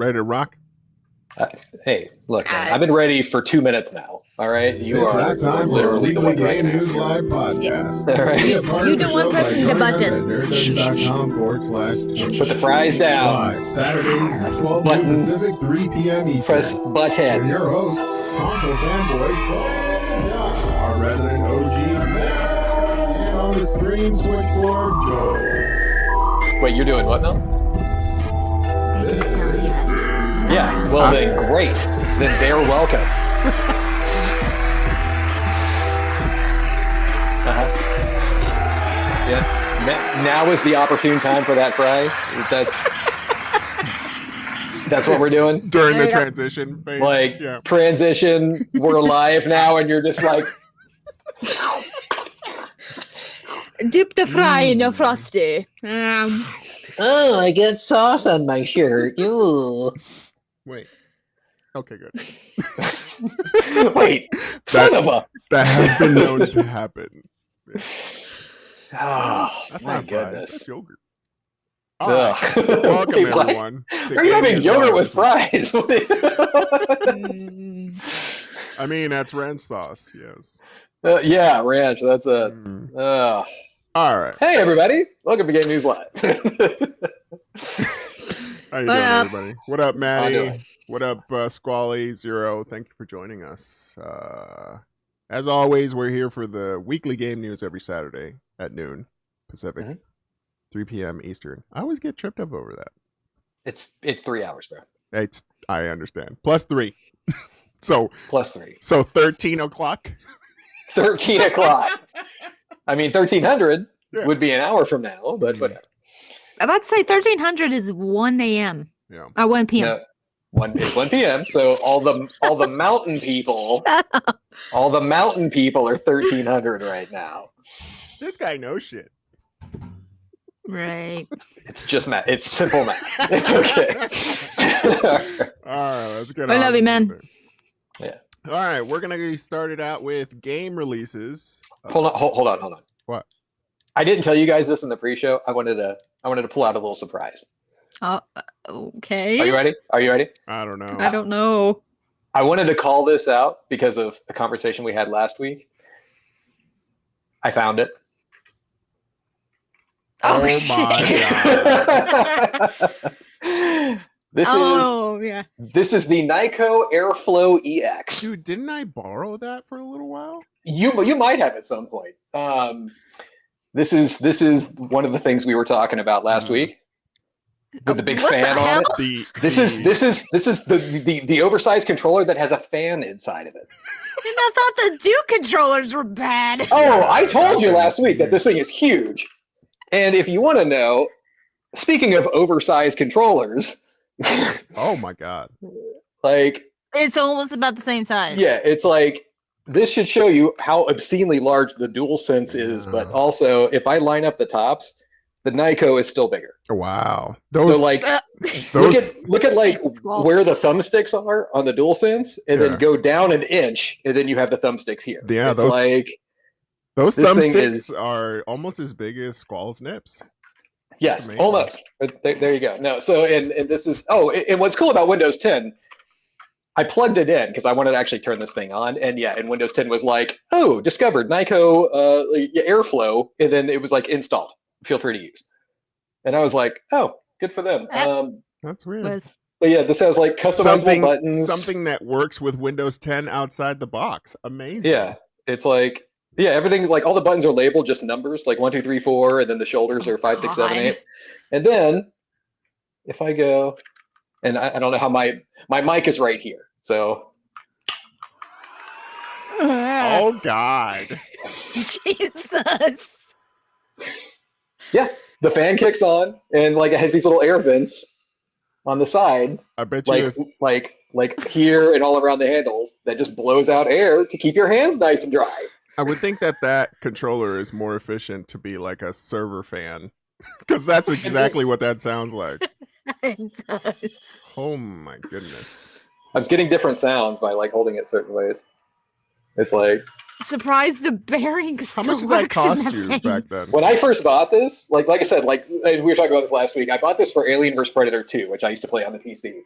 Ready to rock? Hey, look, man, I've been ready for 2 minutes now. All right, you It's are that time for literally the the one Game right News now. Live podcast. All right. You don't want pressing the buttons. Put the fries down. Saturdays at 12 Button. noon Pacific, 3 p.m. Eastern. Press With button. your host, console fanboy, our resident OG, Matt, and on the screen switchboard, Joe. Wait, you're doing what now? Yeah, well then, great. Then they're welcome. Yeah. Now is the opportune time for that fry. That's what we're doing During the transition phase. Like transition. We're live now, and you're just like, dip the fry in your frosty. oh, I get sauce on my shirt. Ew. Wait. Okay, good. Wait, son of a. That has been known to happen. Oh, That's my not fries. goodness. That's yogurt. Ugh. Welcome, People like, everyone. are you having yogurt with fries? I mean, that's ranch sauce, yes. Yeah, ranch. That's a. All right. Hey, everybody. Welcome to Game News Live. How you doing, everybody? What up, Maddie? What up, Squally Zero? Thank you for joining us. As always, we're here for the weekly game news every Saturday at noon Pacific, 3 p.m. Eastern. I always get tripped up over that. It's 3 hours, bro. I understand. Plus 3. So plus 3. So 13 o'clock. 13 o'clock. I mean, 1300 would be an hour from now, but whatever. I'm about to say 1300 is 1 a.m. Yeah. 1 p.m. No, it's 1 p.m. So all the mountain people, all the mountain people are 1300 right now. This guy knows shit. Right. It's just math. It's simple math. It's okay. All right, let's get I on. love you, man. Yeah. All right, we're gonna get started out with game releases. Hold on. What? I didn't tell you guys this in the pre-show. I wanted to pull out a little surprise. Okay. Are you ready? I don't know. I don't know. I wanted to call this out because of a conversation we had last week. I found it. Oh my god. This is the Nyko Airflow EX. Dude, didn't I borrow that for a little while? You might have at some point. This is one of the things we were talking about last week. With the big fan on it. This is the oversized controller that has a fan inside of it. And I thought the Duke controllers were bad. Oh, I told you last week that this thing is huge. And if you want to know, speaking of oversized controllers, oh my god. Like, it's almost about the same size. Yeah, it's like, this should show you how obscenely large the DualSense is, but also if I line up the tops, the Nyko is still bigger. Wow. So like, look at like where the thumbsticks are on the DualSense, and then go down an inch, and then you have the thumbsticks here. Yeah, it's like those thumbsticks are almost as big as Squall's nips. Yes, almost. There you go. No, so and this is and what's cool about Windows 10, I plugged it in because I wanted to actually turn this thing on, and and Windows 10 was like, discovered Nyko Airflow, and then it was like installed. Feel free to use. And I was like, good for them. That's weird. But yeah, this has like customizable buttons. Something that works with Windows 10 outside the box. Amazing. Yeah, it's like, everything's like, all the buttons are labeled just numbers, like 1, 2, 3, 4, and then the shoulders are 5, 6, 7, 8. And then if I go, and I don't know how my mic is right here, so. Oh God. Jesus. Yeah, the fan kicks on, and like it has these little air vents on the side. I bet you, like here and all around the handles, that just blows out air to keep your hands nice and dry. I would think that controller is more efficient to be like a server fan, because that's exactly what that sounds like. It does. Oh my goodness. I was getting different sounds by like holding it certain ways. It's like. Surprised the bearings. How much did that cost you back then? When I first bought this, like I said, like we were talking about this last week, I bought this for Alien vs Predator 2, which I used to play on the PC.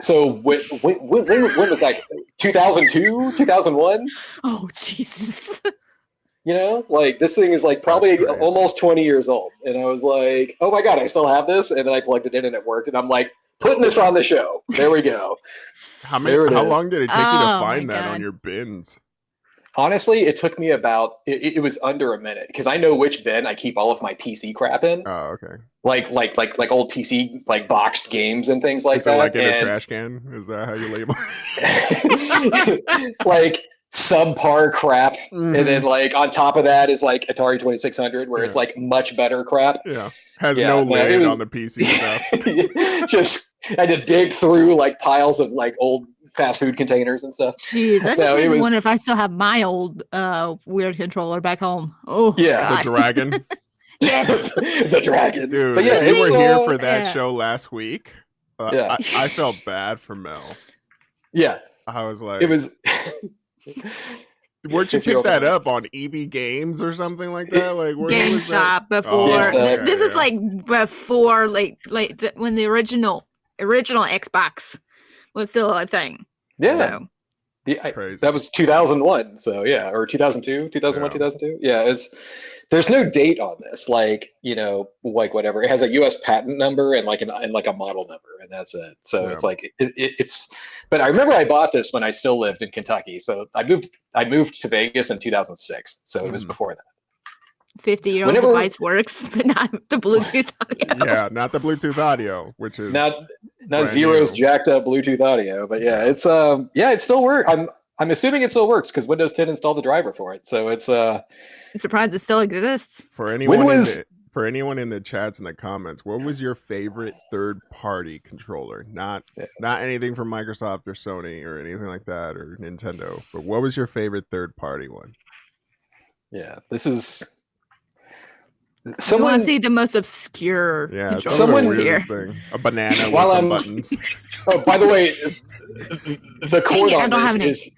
So when was that? 2002, 2001? Oh Jesus! You know, like this thing is like probably almost 20 years old. And I was like, oh my God, I still have this. And then I plugged it in and it worked. And I'm like, putting this on the show. There we go. How long did it take you to find that on your bins? Honestly, it took me about, it was under a minute because I know which bin I keep all of my PC crap in. Oh, okay. Like old PC, like boxed games and things like that. Like in a trash can? Is that how you label it? Like subpar crap. Mm-hmm. And then like on top of that is like Atari 2600 where it's like much better crap. Yeah. Has no lid on the PC stuff. Just had to dig through like piles of like old fast food containers and stuff. Jeez, that just makes me wonder if I still have my old weird controller back home. Oh, yeah, God. The dragon. Yes, the dragon, dude. But yeah, you were here for that show last week. I felt bad for Mel. Yeah, I was like, it was. Where'd you pick that up on EB Games or something like that? Like GameStop before. Oh, this is like before, like when the original Xbox was still a thing. Yeah. So. That was 2001. So yeah, or 2002, 2001, 2002. Yeah, there's no date on this. Like, you know, like whatever. It has a US patent number and like a model number, and that's it. So it's like it's. But I remember I bought this when I still lived in Kentucky. So I moved to Vegas in 2006. So it was before that. 50-year-old device works, but not the Bluetooth audio. Yeah, not the Bluetooth audio, which is not Zero's jacked up Bluetooth audio. But yeah, it's it still works. I'm assuming it still works because Windows 10 installed the driver for it. So it's I'm surprised it still exists. For anyone in the chats and the comments, what was your favorite third-party controller? Not anything from Microsoft or Sony or anything like that or Nintendo, but what was your favorite third-party one? Yeah, this is. You want to see the most obscure? Yeah, someone's here. Thing. A banana with some buttons. Oh, by the way, the cord on this is.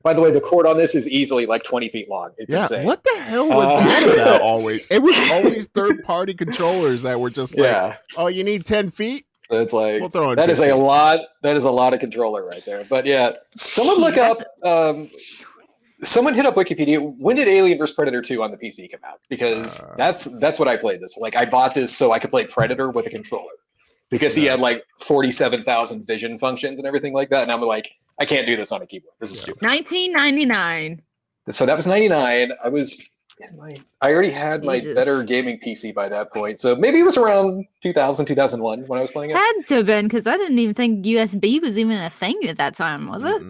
By the way, the cord on this is easily like 20 feet long. It's insane. What the hell was that about? Always, it was always third-party controllers that were just like, oh, you need 10 feet. So it's like we'll throw in that 15. Is a lot. That is a lot of controller right there. But yeah, someone look up. Someone hit up Wikipedia. When did Alien vs Predator 2 on the PC come out? Because that's what I played this. Like I bought this so I could play Predator with a controller because he had like 47,000 vision functions and everything like that. And I'm like, I can't do this on a keyboard. This is stupid. 1999. So that was 99. I already had my better gaming PC by that point. So maybe it was around 2000, 2001 when I was playing it. Had to have been because I didn't even think USB was even a thing at that time, was it?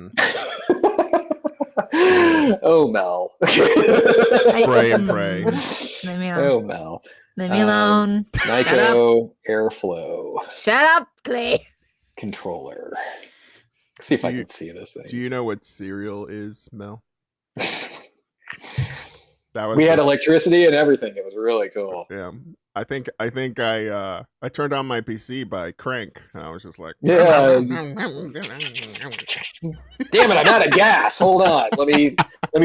Oh, Mel. Spray and pray. Leave me alone. Oh, Mel. Leave me alone. Nyko Airflow. Shut up, Clay. Controller. Let's see if I can see this thing. Do you know what cereal is, Mel? We had electricity and everything. It was really cool. Yeah. I think I turned on my PC by Crank, and I was just like, yeah. Damn it! I'm out of gas. Hold on. Let me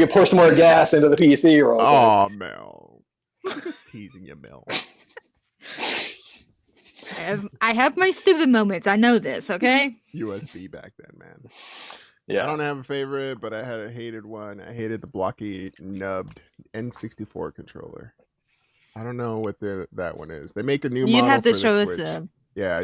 pour some more gas into the PC. Oh, Mel, I'm just teasing you, Mel. I have my stupid moments. I know this. Okay. USB back then, man. Yeah. I don't have a favorite, but I had a hated one. I hated the blocky nubbed N64 controller. I don't know what that one is. They make a new model. You'd have to for show the Switch. us. Yeah.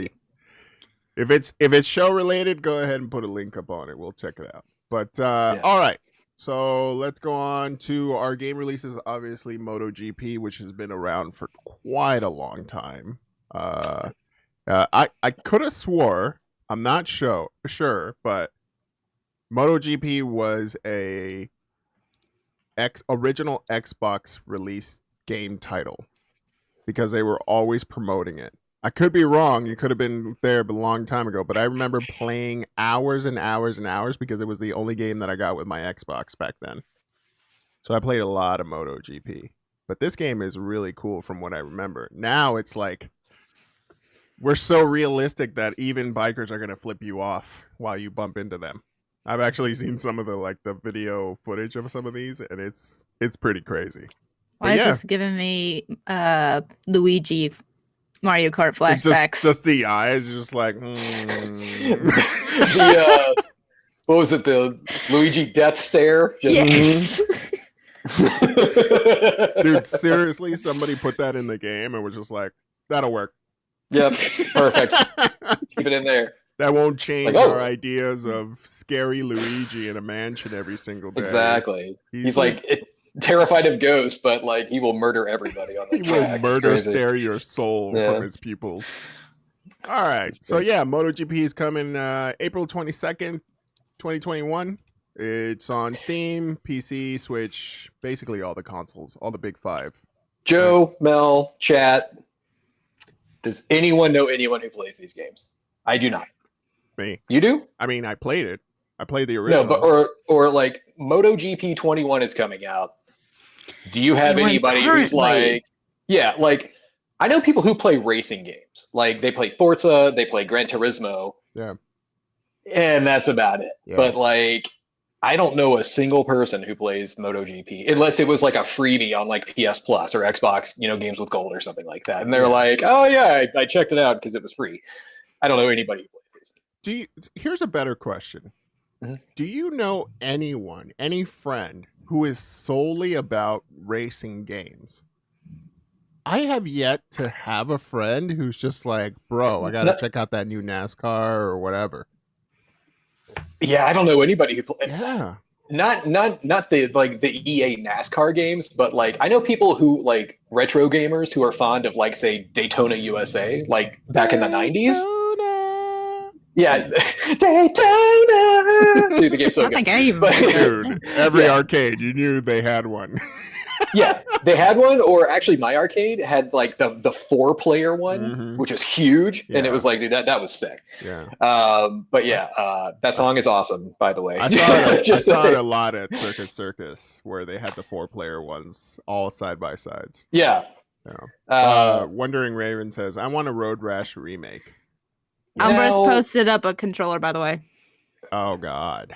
If it's show related, go ahead and put a link up on it. We'll check it out. But all right. So let's go on to our game releases. Obviously, MotoGP, which has been around for quite a long time. I could have swore, I'm not sure, but MotoGP was a original Xbox release game title because they were always promoting it. I could be wrong. You could have been there a long time ago, but I remember playing hours and hours and hours because it was the only game that I got with my Xbox back then. So I played a lot of MotoGP. But this game is really cool from what I remember. Now it's like we're so realistic that even bikers are going to flip you off while you bump into them. I've actually seen some of the video footage of some of these, and it's pretty crazy. Why is this giving me Luigi Mario Kart flashbacks. Just the eyes, just like. What was it? The Luigi death stare. Yes. Dude, seriously, somebody put that in the game and was just like, "That'll work." Yep, perfect. Keep it in there. That won't change our ideas of scary Luigi in a mansion every single day. Exactly. He's like terrified of ghosts, but like he will murder everybody on the track. Will stare your soul from his pupils. All right. So yeah, MotoGP is coming April 22nd, 2021. It's on Steam, PC, Switch, basically all the consoles, all the big five. Joe, Mel, chat. Does anyone know anyone who plays these games? I do not. Me. You do? I mean, I played it. I played the original. No, but or like MotoGP 21 is coming out. Do you have anybody who's like, like I know people who play racing games. Like they play Forza, they play Gran Turismo. Yeah. And that's about it. Yeah. But like I don't know a single person who plays MotoGP unless it was like a freebie on like PS Plus or Xbox, Games with Gold or something like that. And they're like, "Oh yeah, I checked it out because it was free." I don't know anybody who plays these. Here's a better question. Mm-hmm. Do you know anyone, any friend who is solely about racing games? I have yet to have a friend who's just like, "Bro, I got to check out that new NASCAR or whatever." Yeah, I don't know anybody who plays. Yeah. Not the EA NASCAR games, but like I know people who like retro gamers who are fond of like say Daytona USA, like back in the 90s. Yeah, Daytona. Dude, the game's so good. That's a game. Dude, every arcade, you knew they had one. Yeah, they had one, or actually my arcade had like the 4-player one, which was huge, and it was like, dude, that was sick. Yeah. But yeah, that song is awesome, by the way. I saw it a lot at Circus, where they had the 4-player ones all side by sides. Yeah. Wondering Raven says, "I want a Road Rash remake." Umbra's posted up a controller, by the way. Oh God.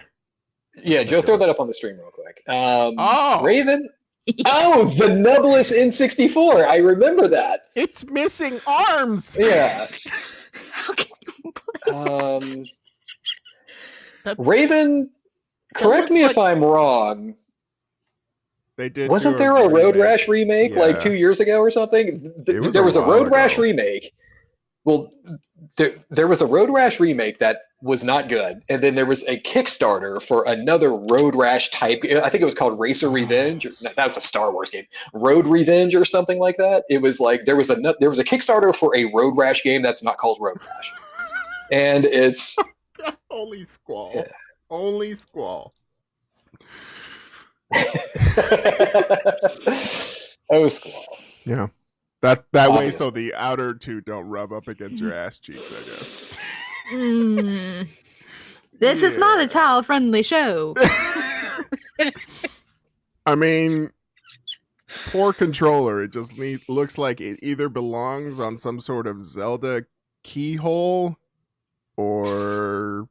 Yeah, Joe, throw that up on the stream real quick. Oh, Raven. Oh, the nubless N64. I remember that. It's missing arms. Yeah. How can you play Raven, correct me if I'm wrong. They did. Wasn't there a Road Rash remake like 2 years ago or something? There was a Road Rash remake. Well, there was a Road Rash remake that was not good, and then there was a Kickstarter for another Road Rash type. I think it was called Racer Revenge. That was a Star Wars game, Road Revenge or something like that. It was like there was a Kickstarter for a Road Rash game that's not called Road Rash, and it's only Squall, only Squall. Oh, Squall. Yeah. That way, so the outer two don't rub up against your ass cheeks, I guess. This is not a child-friendly show. I mean, poor controller. It just looks like it either belongs on some sort of Zelda keyhole or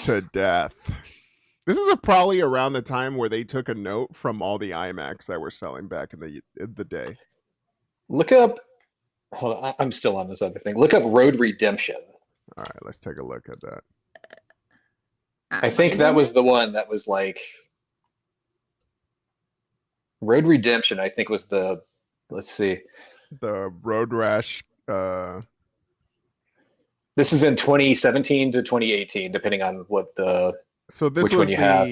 to death. This is probably around the time where they took a note from all the iMacs that were selling back in the day. Look up. Hold on, I'm still on this other thing. Look up Road Redemption. All right, let's take a look at that. I think that was the one that was like Road Redemption. I think was the. Let's see. The Road Rash. This is in 2017 to 2018, depending on what the. So this which was one you have.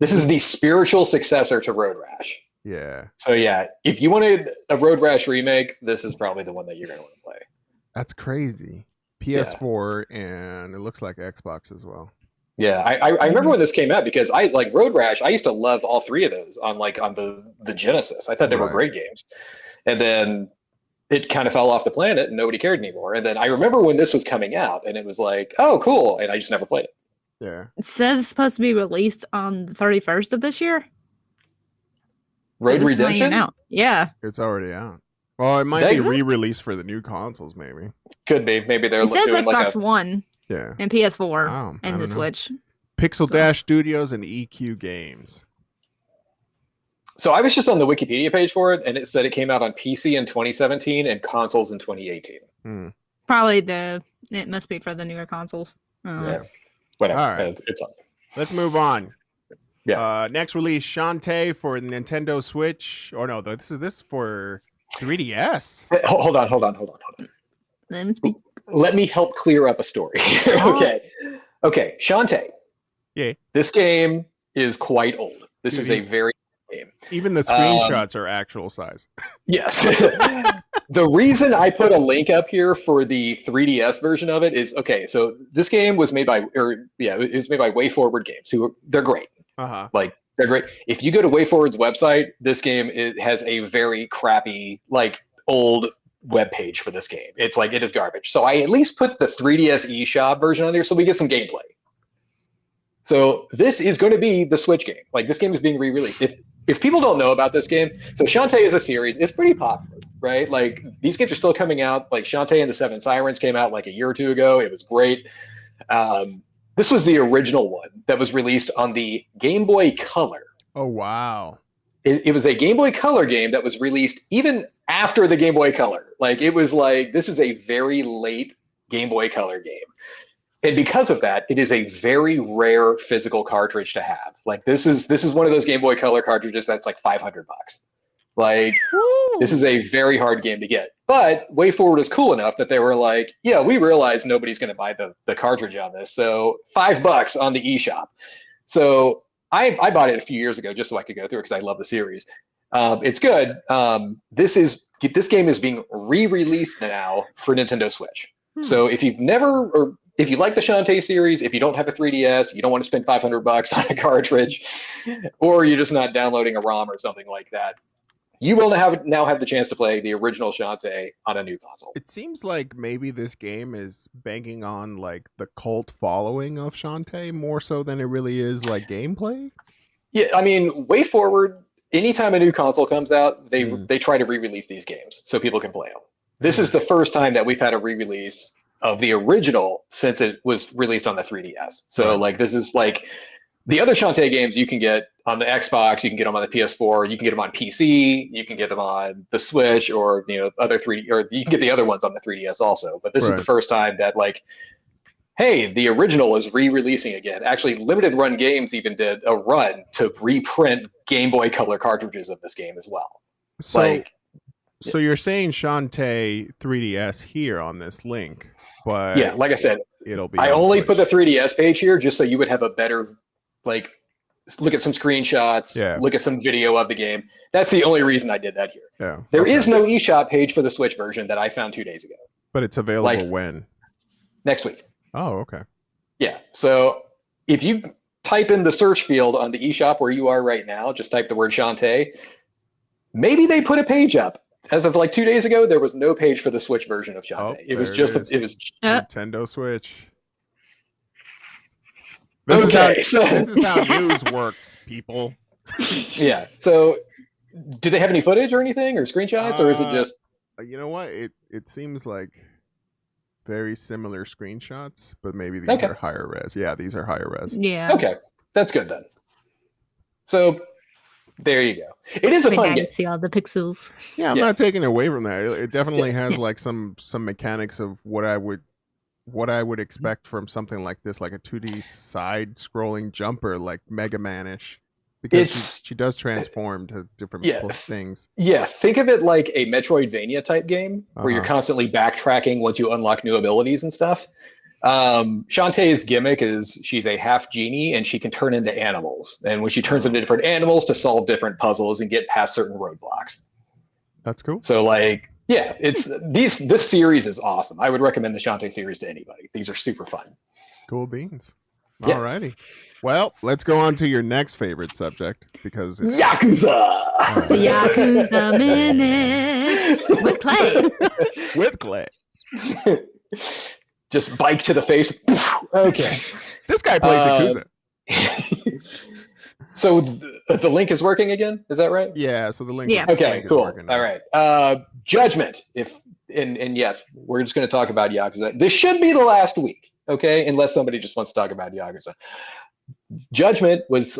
This is the spiritual successor to Road Rash. Yeah. So yeah, if you wanted a Road Rash remake, this is probably the one that you're going to want to play. That's crazy. PS4 and it looks like Xbox as well. Yeah, I remember when this came out because I like Road Rash. I used to love all three of those on the Genesis. I thought they were great games, and then it kind of fell off the planet and nobody cared anymore. And then I remember when this was coming out, and it was like, oh, cool, and I just never played it. Yeah. It says it's supposed to be released on the 31st of this year. Road Redemption? Out. Yeah. It's already out. Well, it might be re-released for the new consoles, maybe. Could be. Maybe they're It says doing Xbox like One. Yeah. And PS4 and the Switch. Pixel Dash Studios and EQ Games. So I was just on the Wikipedia page for it, and it said it came out on PC in 2017 and consoles in 2018. Probably it must be for the newer consoles. Yeah. Whatever. All right. It's on. Let's move on. Yeah. Next release, Shantae for Nintendo Switch. Or no, this is for 3DS. Hold on. Let me speak. Let me help clear up a story. Okay. Shantae. Yeah. This game is quite old. This is a very old game. Even the screenshots are actual size. Yes. The reason I put a link up here for the 3DS version of it is so this game was made by it was made by WayForward Games, they're great. Like they're great. If you go to WayForward's website, this game has a very crappy, like old web page for this game. It's like it is garbage. So I at least put the 3DS eShop version on there so we get some gameplay. So this is going to be the Switch game. Like this game is being re-released. If people don't know about this game, so Shantae is a series. It's pretty popular, right? Like these games are still coming out. Like Shantae and the Seven Sirens came out like a year or two ago. It was great. This was the original one that was released on the Game Boy Color. Oh, wow. It was a Game Boy Color game that was released even after the Game Boy Color. Like it was like, this is a very late Game Boy Color game. And because of that, it is a very rare physical cartridge to have. Like this is one of those Game Boy Color cartridges that's like $500. Like this is a very hard game to get. But WayForward is cool enough that they were like, yeah, we realize nobody's going to buy the cartridge on this, so $5 on the eShop. So I bought it a few years ago just so I could go through it because I love the series. It's good. This game is being re-released now for Nintendo Switch. So if you've never, or if you like the Shantae series, if you don't have a 3DS, you don't want to spend $500 on a cartridge, or you're just not downloading a ROM or something like that, you will now have the chance to play the original Shantae on a new console. It seems like maybe this game is banking on like the cult following of Shantae more so than it really is like gameplay. Yeah, I mean, WayForward, anytime a new console comes out, they try to re-release these games so people can play them. This is the first time that we've had a re-release of the original since it was released on the 3DS. So like this is like the other Shantae games you can get on the Xbox, you can get them on the PS4, you can get them on PC, you can get them on the Switch, or other 3D, or you can get the other ones on the 3DS also. But this is the first time that like, hey, the original is re-releasing again. Actually, Limited Run Games even did a run to reprint Game Boy Color cartridges of this game as well. So you're saying Shantae 3DS here on this link, but yeah, like I said, it'll be. I only put the 3DS page here just so you would have a better, like, look at some screenshots, look at some video of the game. That's the only reason I did that here. Yeah. There is no eShop page for the Switch version that I found 2 days ago. But it's available when? Next week. Oh, okay. Yeah. So if you type in the search field on the eShop where you are right now, just type the word Shantae, maybe they put a page up. As of like 2 days ago, there was no page for the Switch version of Shantae. It was just Nintendo Switch. This is how news works, people. Yeah. So, do they have any footage or anything, or screenshots, or is it just? You know what? It seems like very similar screenshots, but maybe these are higher res. Yeah, these are higher res. Yeah. Okay, that's good then. So. There you go. It is a fun game. See all the pixels. Yeah, I'm not taking away from that. It definitely has like some mechanics of what I would expect from something like this, like a 2D side-scrolling jumper, like Mega Man-ish, because she does transform to different things. Yeah, think of it like a Metroidvania type game where you're constantly backtracking once you unlock new abilities and stuff. Shantae's gimmick is she's a half genie and she can turn into animals, and when she turns into different animals to solve different puzzles and get past certain roadblocks. That's cool. So like, yeah, this series is awesome. I would recommend the Shantae series to anybody. These are super fun. Cool beans. Alrighty. Well, let's go on to your next favorite subject, because it's Yakuza. The Yakuza Minute with Clay. With Clay. Just bike to the face. Okay. This guy plays Yakuza. So the link is working again? Is that right? Yeah, so the link is cool. Is all right. Judgment. And yes, we're just going to talk about Yakuza. This should be the last week, okay? Unless somebody just wants to talk about Yakuza. Judgment was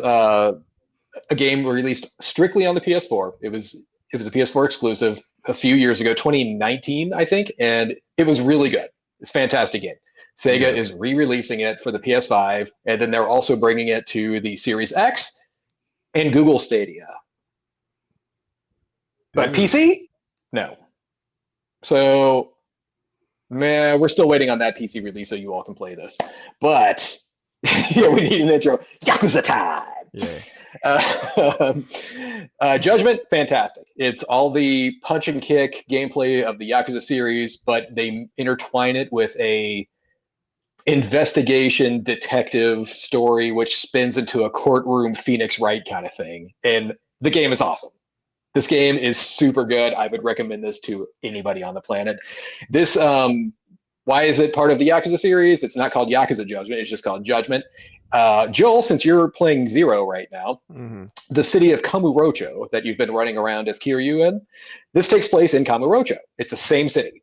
a game released strictly on the PS4. It was a PS4 exclusive a few years ago, 2019, I think, and it was really good. It's a fantastic game. Sega is re-releasing it for the PS5, and then they're also bringing it to the Series X and Google Stadia. But PC? No. So, man, we're still waiting on that PC release so you all can play this. But, yeah, we need an intro. Yakuza time! Yeah. Judgment, fantastic. It's all the punch and kick gameplay of the Yakuza series, but they intertwine it with a investigation detective story, which spins into a courtroom Phoenix Wright kind of thing. And the game is awesome. This game is super good. I would recommend this to anybody on the planet. This, why is it part of the Yakuza series? It's not called Yakuza Judgment. It's just called Judgment. Joel, since you're playing Zero right now, the city of Kamurocho that you've been running around as Kiryu in, this takes place in Kamurocho. It's the same city.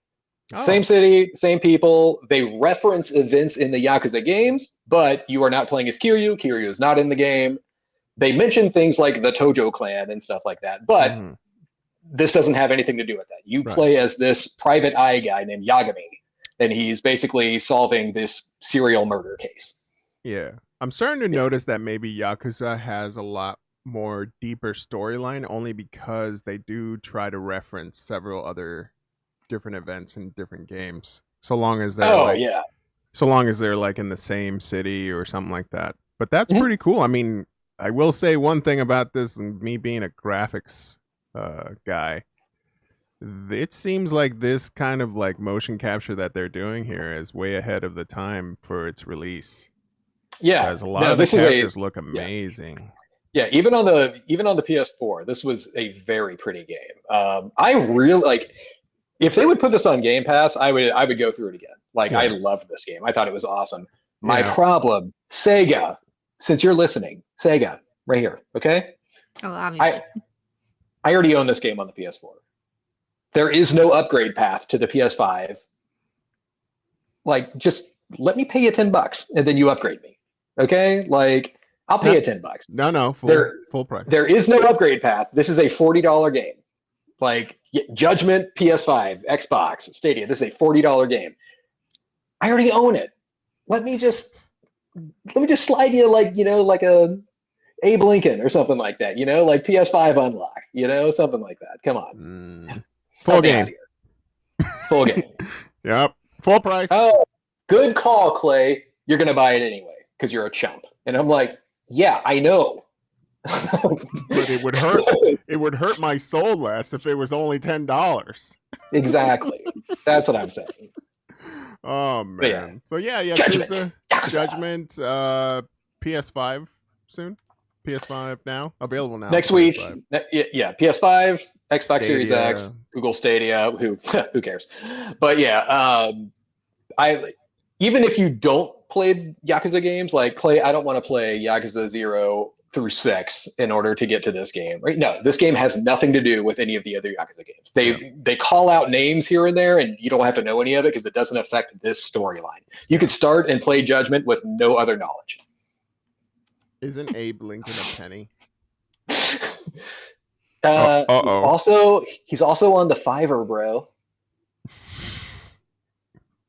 Same city, same people. They reference events in the Yakuza games, but you are not playing as Kiryu. Kiryu is not in the game. They mention things like the Tojo clan and stuff like that, but this doesn't have anything to do with that. You play as this private eye guy named Yagami, and he's basically solving this serial murder case. Yeah. I'm starting to notice that maybe Yakuza has a lot more deeper storyline only because they do try to reference several other different events in different games. So long as they're so long as they're like in the same city or something like that. But that's pretty cool. I mean, I will say one thing about this, and me being a graphics guy, it seems like this kind of like motion capture that they're doing here is way ahead of the time for its release. Yeah, as a lot of the characters look amazing. Yeah, even on the PS4, this was a very pretty game. I really like. If they would put this on Game Pass, I would go through it again. Like I loved this game. I thought it was awesome. My problem, Sega, since you're listening, Sega, right here, okay? Oh, obviously. I already own this game on the PS4. There is no upgrade path to the PS5. Like, just let me pay you $10 and then you upgrade me. Okay? Like, I'll pay you $10. No, full price. There is no upgrade path. This is a $40 game. Like Judgment, PS5, Xbox, Stadia. This is a $40 game. I already own it. Let me just slide you like a Abe Lincoln or something like that. Like PS5 unlock. Something like that. Come on. Full game. Full game. Yep. Full price. Oh, good call, Clay. You're gonna buy it anyway because you're a chump. And I'm like, yeah, I know. But it would hurt. It would hurt my soul less if it was only $10. Exactly. That's what I'm saying. Oh man. So yeah, Judgment. PS5 soon. PS5 now available now. Next week. PS5, Xbox Stadia. Series X, Google Stadia. Who cares? But yeah, even if you don't play Yakuza games, like Clay, I don't want to play Yakuza 0 through 6 in order to get to this game. Right? No, this game has nothing to do with any of the other Yakuza games. They call out names here and there, and you don't have to know any of it because it doesn't affect this storyline. You could start and play Judgment with no other knowledge. Isn't Abe Lincoln a penny? He's also on the Fiverr, bro.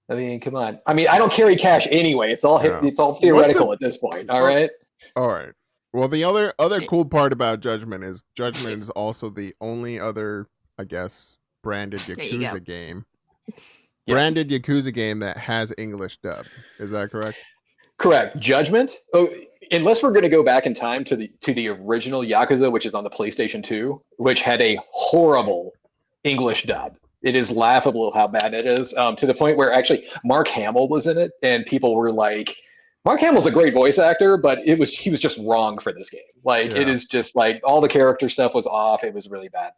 I mean, come on. I mean, I don't carry cash anyway. It's all theoretical at this point. All right. Well, the other cool part about Judgment is also the only other, I guess, branded Yakuza game. Yes. Branded Yakuza game that has English dub. Is that correct? Correct. Judgment. Oh, unless we're going to go back in time to the original Yakuza, which is on the PlayStation 2, which had a horrible English dub. It is laughable how bad it is, to the point where actually Mark Hamill was in it, and people were like, Mark Hamill's a great voice actor, but he was just wrong for this game. It is just like all the character stuff was off. It was really bad.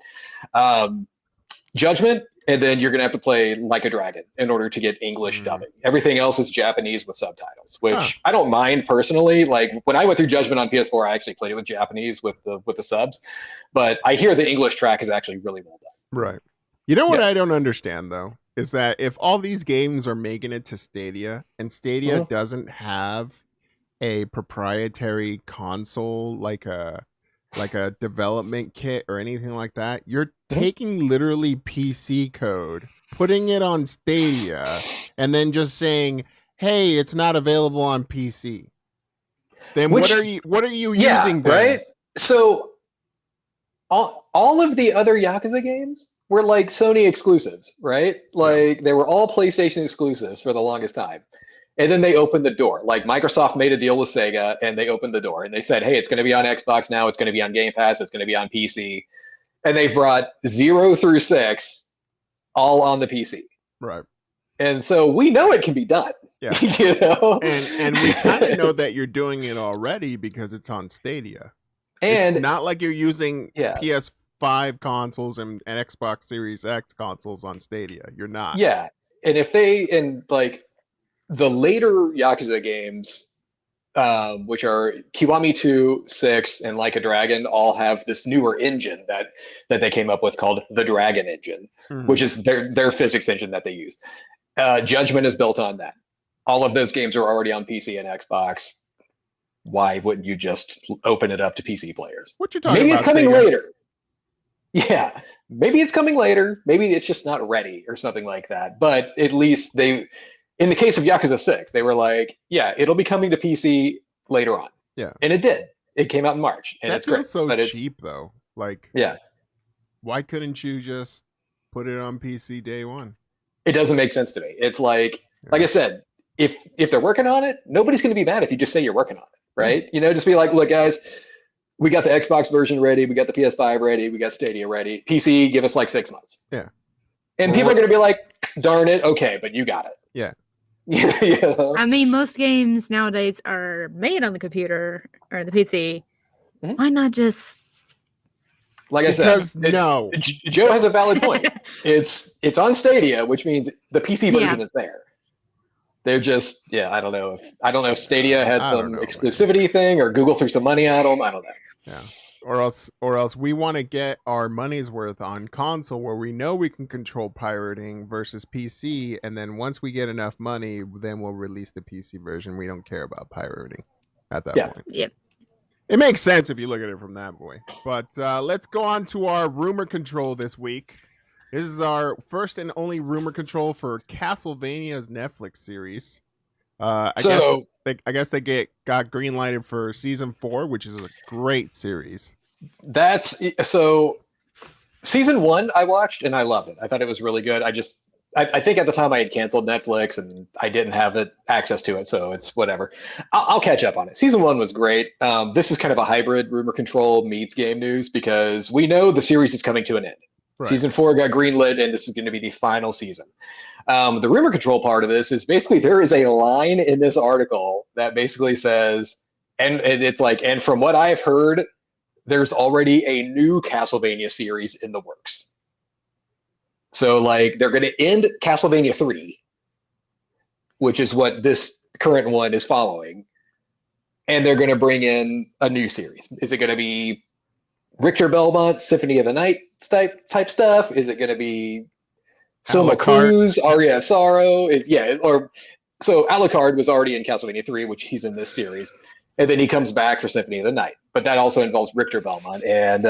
Judgment, and then you're going to have to play Like a Dragon in order to get English dubbing. Everything else is Japanese with subtitles, which I don't mind personally. Like when I went through Judgment on PS4, I actually played it with Japanese with the subs, but I hear the English track is actually really well done. Right. You know what I don't understand though is that if all these games are making it to Stadia and Stadia doesn't have a proprietary console like a like a development kit or anything like that. You're taking literally PC code, putting it on Stadia, and then just saying, "Hey, it's not available on PC." Then what are you using then? Right? So all of the other Yakuza games were like Sony exclusives, right? Like they were all PlayStation exclusives for the longest time. And then they opened the door. Like Microsoft made a deal with Sega and they opened the door and they said, hey, it's going to be on Xbox now. It's going to be on Game Pass. It's going to be on PC. And they've brought 0 through 6 all on the PC. Right. And so we know it can be done. Yeah. You know? And we kind of know that you're doing it already because it's on Stadia. And it's not like you're using PS5 consoles and Xbox Series X consoles on Stadia. You're not. Yeah. And if like the later Yakuza games, which are Kiwami 2, 6, and Like a Dragon, all have this newer engine that they came up with called the Dragon Engine, which is their physics engine that they use. Judgment is built on that. All of those games are already on PC and Xbox. Why wouldn't you just open it up to PC players? What you talking Maybe about? It's coming later. Yeah, maybe it's coming later. Maybe it's just not ready or something like that. But at least in the case of Yakuza 6, they were like, yeah, it'll be coming to PC later on. Yeah. And it did. It came out in March. And that feels so cheap, though. Like, yeah. Why couldn't you just put it on PC day one? It doesn't make sense to me. It's like I said, if they're working on it, nobody's going to be mad if you just say you're working on it, right? You know, just be like, look, guys, we got the Xbox version ready. We got the PS5 ready. We got Stadia ready. PC, give us like 6 months. Yeah. And people are going to be like, darn it. Okay, but you got it. Yeah. Yeah. I mean, most games nowadays are made on the computer or the PC. Why not just? Like I said, Joe has a valid point. It's on Stadia, which means the PC version is there. They're just, I don't know if Stadia had some exclusivity thing or Google threw some money at them. I don't know. Yeah. Or else we want to get our money's worth on console where we know we can control pirating versus PC, and then once we get enough money, then we'll release the PC version. We don't care about pirating at that point. Yep. It makes sense if you look at it from that way. But let's go on to our rumor control this week. This is our first and only rumor control for Castlevania's Netflix series. I guess they got green lighted for season 4, which is a great series. So season 1 I watched and I loved it. I thought it was really good. I think at the time I had canceled Netflix and I didn't have access to it, so it's whatever. I'll catch up on it. Season 1 was great. This is kind of a hybrid rumor control meets game news because we know the series is coming to an end. Right. Season 4 got greenlit, and this is going to be the final season. The rumor control part of this is basically there is a line in this article that basically says, and it's like, and from what I've heard, there's already a new Castlevania series in the works. So like they're going to end Castlevania 3, which is what this current one is following, and they're going to bring in a new series. Is it going to be Richter Belmont, Symphony of the Night type stuff? Is it going to be Soma Cruz, Aria of Sorrow? So Alucard was already in Castlevania 3, which he's in this series, and then he comes back for Symphony of the Night. But that also involves Richter Belmont and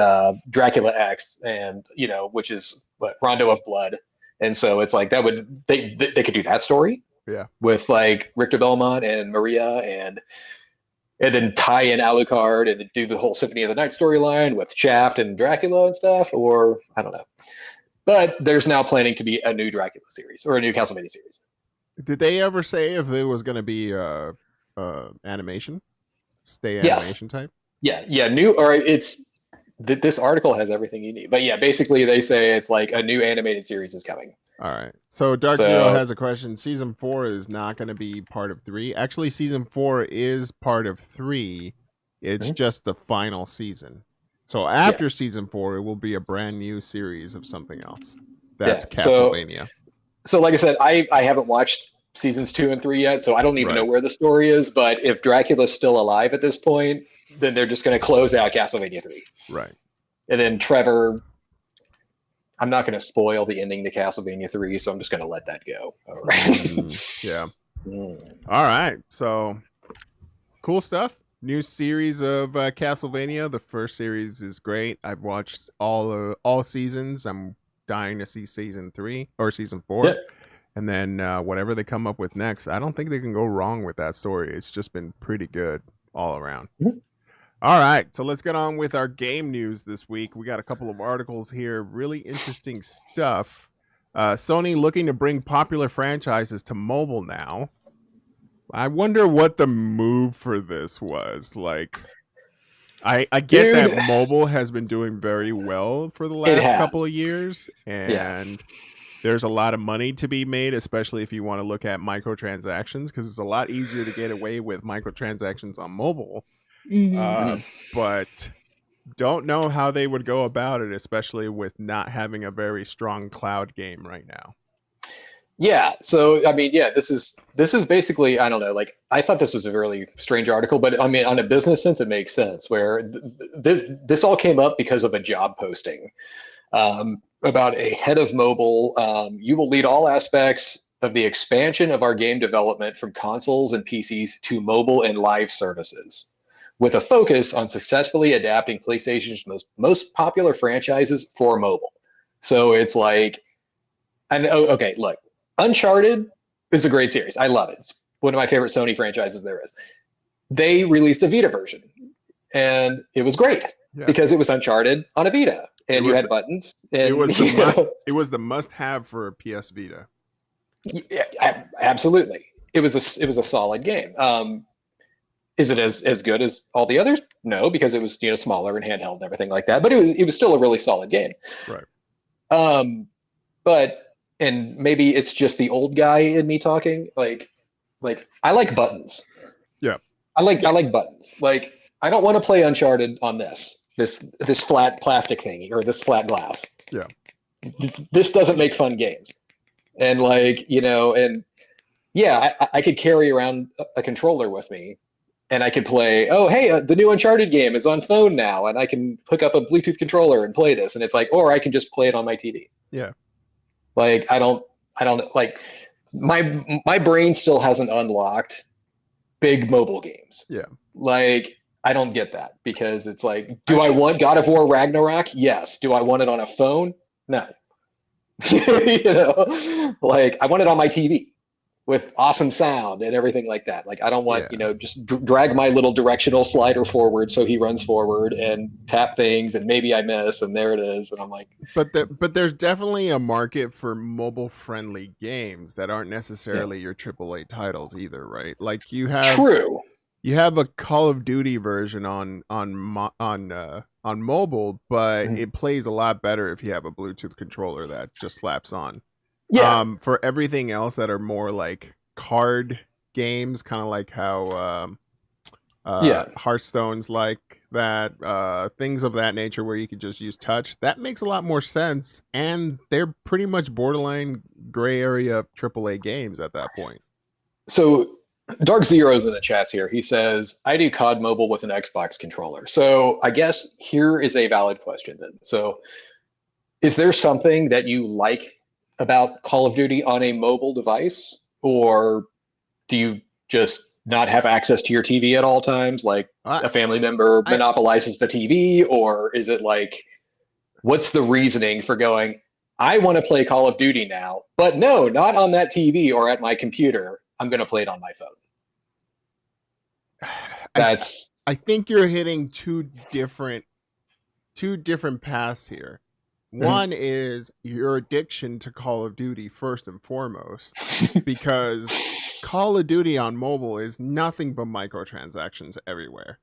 Dracula X, and which is Rondo of Blood. And so it's like they could do that story, with like Richter Belmont and Maria and then tie in Alucard and then do the whole Symphony of the Night storyline with Shaft and Dracula and stuff, or I don't know. But there's now planning to be a new Dracula series or a new Castlevania series. Did they ever say if it was going to be animation? Animation type? Yeah, new, or this article has everything you need. But yeah, basically they say it's like a new animated series is coming. All right. So Dark Zero has a question. Season 4 is not going to be part of 3. Actually, season 4 is part of 3. It's just the final season. So after season 4, it will be a brand new series of something else. That's Castlevania. So like I said, I haven't watched seasons 2 and 3 yet, so I don't even know where the story is. But if Dracula's still alive at this point, then they're just going to close out Castlevania 3. Right. And then Trevor, I'm not going to spoil the ending to Castlevania 3, so I'm just going to let that go. All right. Yeah. All right. So cool stuff. new series of Castlevania. The first series is great. I've watched all seasons. I'm dying to see season 3 or season 4. Yeah. And then whatever they come up with next, I don't think they can go wrong with that story. It's just been pretty good all around. Mm-hmm. All right, so let's get on with our game news this week. We got a couple of articles here, really interesting stuff. Sony looking to bring popular franchises to mobile now. I wonder what the move for this was. Like, I get that mobile has been doing very well for the last couple of years, and there's a lot of money to be made, especially if you want to look at microtransactions, because it's a lot easier to get away with microtransactions on mobile. But don't know how they would go about it, especially with not having a very strong cloud game right now. Yeah. So, I mean, this is basically, I don't know, like, I thought this was a really strange article, but I mean, on a business sense, it makes sense, where this all came up because of a job posting about a head of mobile. You will lead all aspects of the expansion of our game development from consoles and PCs to mobile and live services, with a focus on successfully adapting PlayStation's most popular franchises for mobile. So it's like, okay, look, Uncharted is a great series. I love it. It's one of my favorite Sony franchises there is. They released a Vita version, and it was great because it was Uncharted on a Vita, and you had buttons. And, it was the must-have for a PS Vita. Yeah, absolutely. It was a solid game. Is it as good as all the others? No, because it was smaller and handheld and everything like that. But it was still a really solid game. Right. And maybe it's just the old guy in me talking. Like I like buttons. Yeah. I like buttons. Like, I don't want to play Uncharted on this flat plastic thingy or this flat glass. Yeah. This doesn't make fun games. And I could carry around a controller with me. And I could play, the new Uncharted game is on phone now, and I can hook up a Bluetooth controller and play this. And it's like, or I can just play it on my TV. Yeah. Like, I don't like, my brain still hasn't unlocked big mobile games. Yeah. Like, I don't get that, because it's like, I want God of War Ragnarok? Yes. Do I want it on a phone? No. Like, I want it on my TV with awesome sound and everything like that. Like, I don't want, just drag my little directional slider forward so he runs forward and tap things and maybe I miss and there it is. And I'm like, but there's definitely a market for mobile friendly games that aren't necessarily your AAA titles either, right? Like, you have a Call of Duty version on mobile, but it plays a lot better if you have a Bluetooth controller that just slaps on. Yeah. For everything else that are more like card games, kind of like how Hearthstone's like that, things of that nature where you could just use touch, that makes a lot more sense, and they're pretty much borderline gray area AAA games at that point. So Dark Zero's in the chats here. He says, I do COD Mobile with an Xbox controller. So I guess here is a valid question then. So is there something that you like about Call of Duty on a mobile device, or do you just not have access to your TV at all times, like a family member monopolizes the TV? Or is it like, what's the reasoning for going, I want to play Call of Duty now, but no, not on that TV or at my computer, I'm going to play it on my phone? I think you're hitting two different paths here. One is your addiction to Call of Duty first and foremost, because Call of Duty on mobile is nothing but microtransactions everywhere.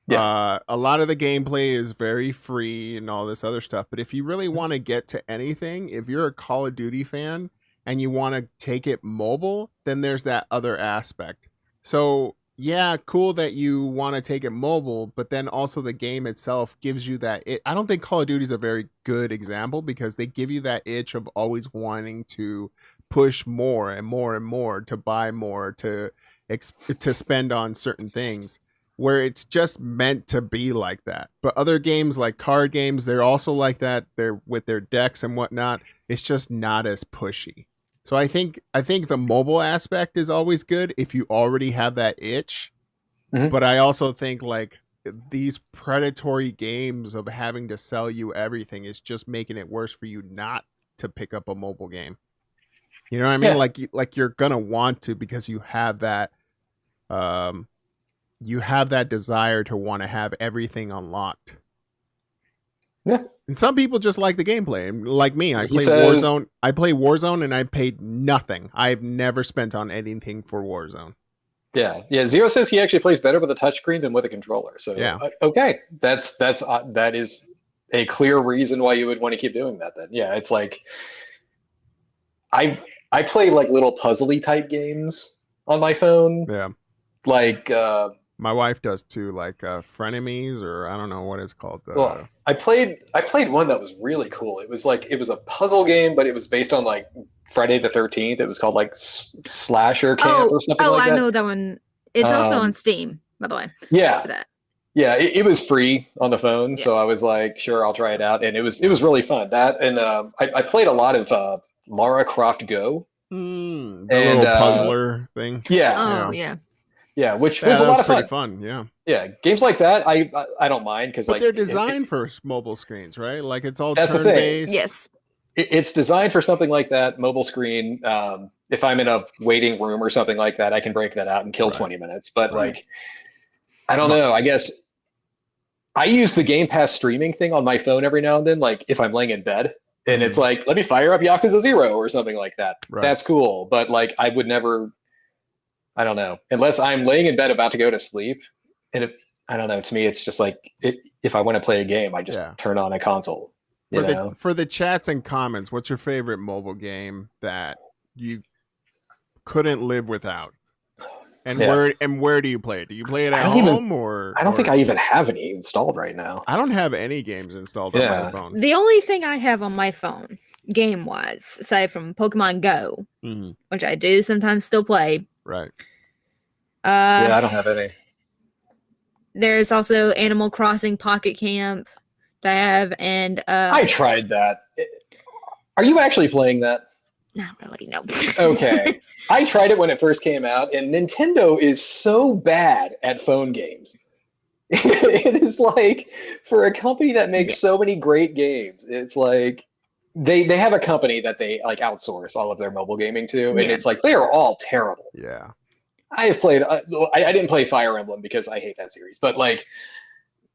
Yeah. A lot of the gameplay is very free and all this other stuff. But if you really want to get to anything, if you're a Call of Duty fan and you want to take it mobile, then there's that other aspect. So yeah, cool that you want to take it mobile, but then also the game itself gives you that. I don't think Call of Duty is a very good example, because they give you that itch of always wanting to push more and more and more, to buy more, to spend on certain things, where it's just meant to be like that. But other games like card games, they're also like that. They're with their decks and whatnot. It's just not as pushy. So I think the mobile aspect is always good if you already have that itch. But I also think like these predatory games of having to sell you everything is just making it worse for you not to pick up a mobile game. You know what I mean? Like you're gonna want to because you have that desire to want to have everything unlocked. Yeah. And some people just like the gameplay. And like me, I play Warzone. I play Warzone and I paid nothing. I've never spent on anything for Warzone. Yeah. Zero says he actually plays better with a touchscreen than with a controller. So okay, that is a clear reason why you would want to keep doing that. Then it's like I play like little puzzly type games on my phone. Yeah, like my wife does too, like Frenemies, or I don't know what it's called. Well, I played one that was really cool. It was a puzzle game, but it was based on like Friday the 13th. It was called like Slasher Camp or something like that. Oh, I know that one. It's also on Steam, by the way. Yeah. Yeah, it was free on the phone, so I was like, sure, I'll try it out, and it was really fun. That and I played a lot of Lara Croft Go. The little puzzler thing. Yeah. Yeah, which was a lot of fun. Pretty fun. Yeah, games like that I don't mind because they're designed for mobile screens, right? Like it's all that's turn-based. Yes, it's designed for something like that, mobile screen. If I'm in a waiting room or something like that, I can break that out and kill 20 minutes. But like, I don't know. I guess I use the Game Pass streaming thing on my phone every now and then. Like if I'm laying in bed and it's like, let me fire up Yakuza 0 or something like that. Right. That's cool. But like, I would never. I don't know, unless I'm laying in bed about to go to sleep, and I don't know. To me, it's just like if I want to play a game, I just turn on a console. For the chats and comments, what's your favorite mobile game that you couldn't live without? And where do you play it? Do you play it at home or? I don't think I even have any installed right now. I don't have any games installed on my phone. The only thing I have on my phone, game-wise, aside from Pokemon Go, which I do sometimes still play. Right. I don't have any. There's also Animal Crossing Pocket Camp that I have, and I tried that. Are you actually playing that? Not really, no. Okay. I tried it when it first came out, and Nintendo is so bad at phone games. It is like, for a company that makes so many great gaes, it's like they have a company that they like outsource all of their mobile gaming to, and it's like they are all terrible. Yeah. I have played. I didn't play Fire Emblem because I hate that series, but like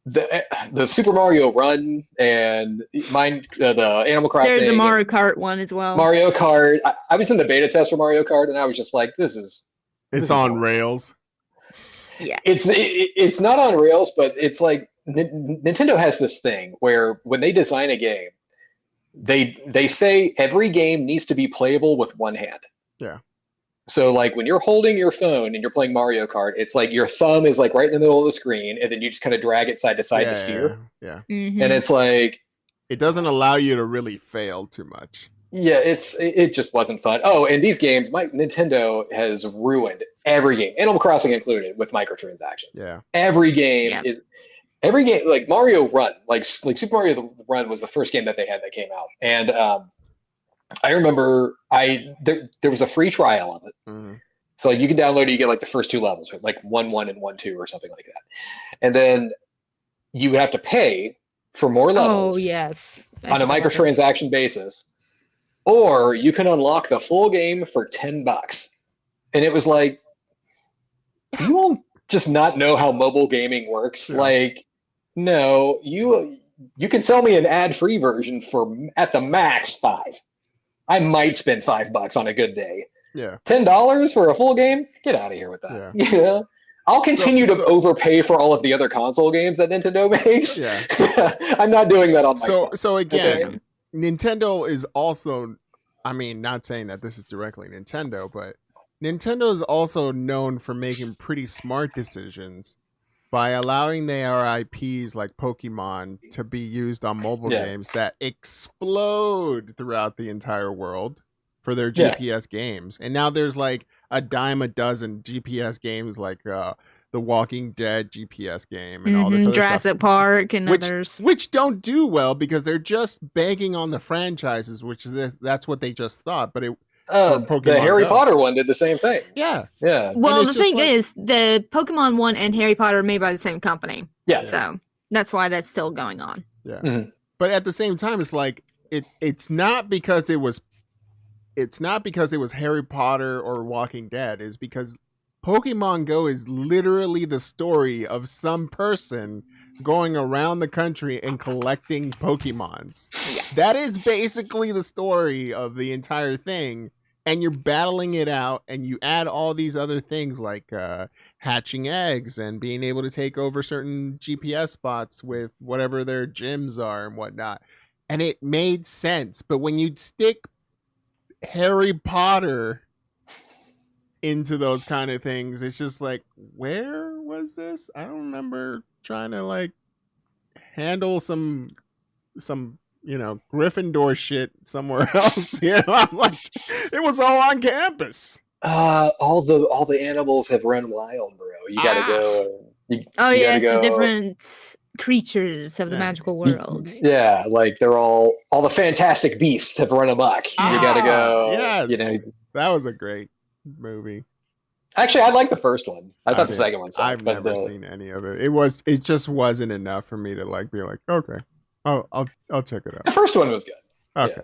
the Super Mario Run and the Animal Crossing. There's a Mario Kart one as well. Mario Kart. I was in the beta test for Mario Kart, and I was just like, it's on rails. Yeah. It's not on rails, but it's like Nintendo has this thing where when they design a game, they say every game needs to be playable with one hand. Yeah. So like when you're holding your phone and you're playing Mario Kart, it's like your thumb is like right in the middle of the screen, and then you just kind of drag it side to side to steer. Yeah. And it's like it doesn't allow you to really fail too much. Yeah, it just wasn't fun. Oh, and these games, Nintendo has ruined every game, Animal Crossing included, with microtransactions. Yeah. Every game like Mario Run, like Super Mario Run was the first game that they had that came out, and I remember there was a free trial of it. So like you can download it, you get like the first 2 levels, right? Like 1-1 and 1-2 or something like that. And then you would have to pay for more levels. Oh, yes. On a microtransaction basis. Or you can unlock the full game for $10. And it was like, you all just not know how mobile gaming works. Yeah. Like, no, you can sell me an ad-free version for at the max $5. I might spend $5 on a good day. Yeah. $10 for a full game? Get out of here with that. Yeah. I'll continue to overpay for all of the other console games that Nintendo makes. Yeah. I'm not doing that on my phone. So again, Nintendo is also, I mean, not saying that this is directly Nintendo, but Nintendo is also known for making pretty smart decisions by allowing their IPs like Pokemon to be used on mobile games that explode throughout the entire world for their GPS games. And now there's like a dime a dozen GPS games like the Walking Dead GPS game and all this other Jurassic stuff. Park and others. Which don't do well because they're just banking on the franchises, which that's what they just thought. But Pokemon the Harry Go. Potter one did the same thing. Yeah. Well, the thing is, the Pokemon one and Harry Potter are made by the same company. Yeah. So that's why that's still going on. Yeah. Mm-hmm. But at the same time, it's like it's not because it was Harry Potter or Walking Dead. It's because Pokemon Go is literally the story of some person going around the country and collecting Pokemons. Yeah. That is basically the story of the entire thing. And you're battling it out, and you add all these other things like hatching eggs and being able to take over certain GPS spots with whatever their gyms are and whatnot. And it made sense. But when you stick Harry Potter into those kind of things, it's just like, where was this? I don't remember trying to like handle some Gryffindor shit somewhere else. I'm like, it was all on campus. All the animals have run wild, bro. You gotta go. The different creatures of the magical world. Yeah, like they're all the fantastic beasts have run amok. You gotta go. Yes, that was a great movie. Actually, I like the first one. I thought the second one sucked. I've never seen any of it. It just wasn't enough for me to like be like, okay, I'll check it out. The first one was good. Okay,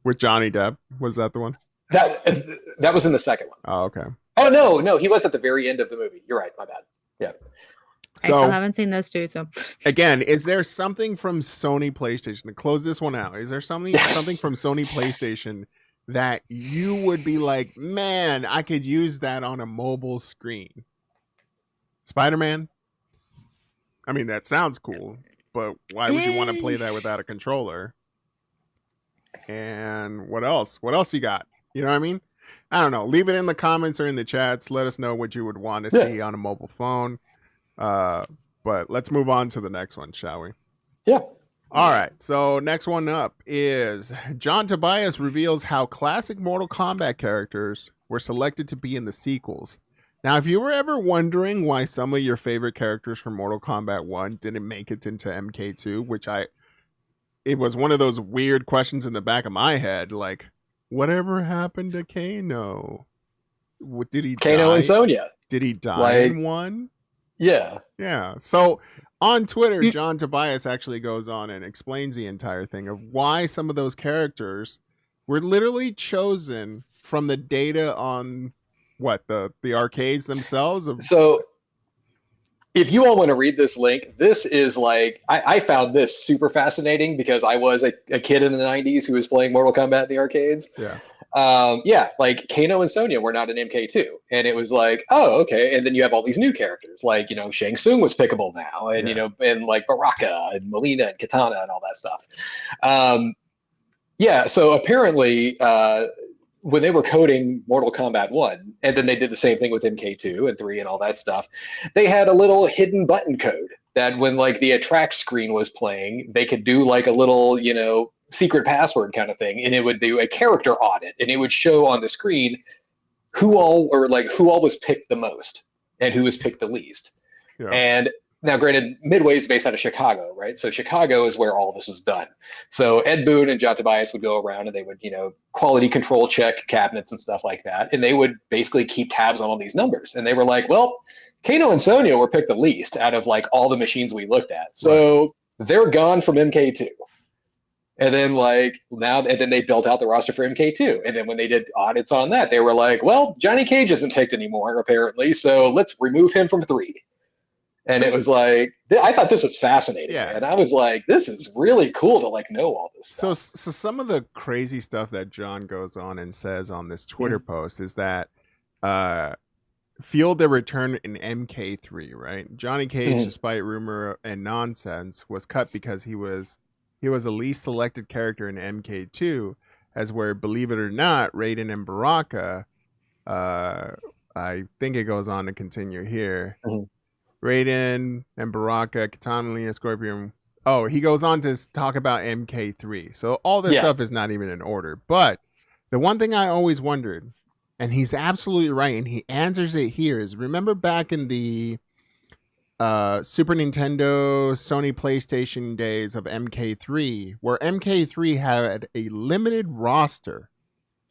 with Johnny Depp, was that the one? That was in the second one. Oh, okay. Oh no, he was at the very end of the movie. You're right. My bad. Yeah. I still haven't seen those two. So again, is there something from Sony PlayStation to close this one out? Is there something from Sony PlayStation that you would be like, man, I could use that on a mobile screen? Spider-Man? I mean, that sounds cool, but why would you want to play that without a controller? And what else? What else you got? You know what I mean? I don't know. Leave it in the comments or in the chats. Let us know what you would want to see on a mobile phone. But let's move on to the next one, shall we? Yeah. All right. So next one up is John Tobias reveals how classic Mortal Kombat characters were selected to be in the sequels. Now, if you were ever wondering why some of your favorite characters from Mortal Kombat 1 didn't make it into MK2, it was one of those weird questions in the back of my head, like, whatever happened to Kano? Did he die? Kano and Sonya. Did he die in one? Yeah. Yeah. So on Twitter, John Tobias actually goes on and explains the entire thing of why some of those characters were literally chosen from the data on the arcades themselves. So if you all want to read this link, this is like, I found this super fascinating because I was a kid in the 90s who was playing Mortal Kombat in the arcades. Yeah. Like Kano and Sonya were not in MK2, and it was like, oh, okay. And then you have all these new characters, like, Shang Tsung was pickable now, and and like Baraka and Melina and Katana and all that stuff. So apparently, when they were coding Mortal Kombat 1, and then they did the same thing with MK2 and 3 and all that stuff, they had a little hidden button code that when like the attract screen was playing, they could do like a little, secret password kind of thing, and it would do a character audit, and it would show on the screen who all was picked the most and who was picked the least. Yeah. And now, granted, Midway is based out of Chicago, right? So Chicago is where all this was done. So Ed Boon and John Tobias would go around and they would, quality control check cabinets and stuff like that, and they would basically keep tabs on all these numbers. And they were like, well, Kano and Sonya were picked the least out of like all the machines we looked at, so they're gone from MK2. And then then they built out the roster for MK2. And then when they did audits on that, they were like, well, Johnny Cage isn't picked anymore, apparently, so let's remove him from 3. And it was like, I thought this was fascinating. Yeah. And I was like, this is really cool to like know all this stuff. So some of the crazy stuff that John goes on and says on this Twitter post is that fueled their return in MK3, right? Johnny Cage, despite rumor and nonsense, was cut because he was the least selected character in MK2, as where, believe it or not, Raiden and Baraka, I think it goes on to continue here. Raiden and Baraka, Katana, Melina, Scorpion. Oh, he goes on to talk about MK3. So all this stuff is not even in order. But the one thing I always wondered, and he's absolutely right, and he answers it here, is remember back in the Super Nintendo, Sony PlayStation days of MK3, where MK3 had a limited roster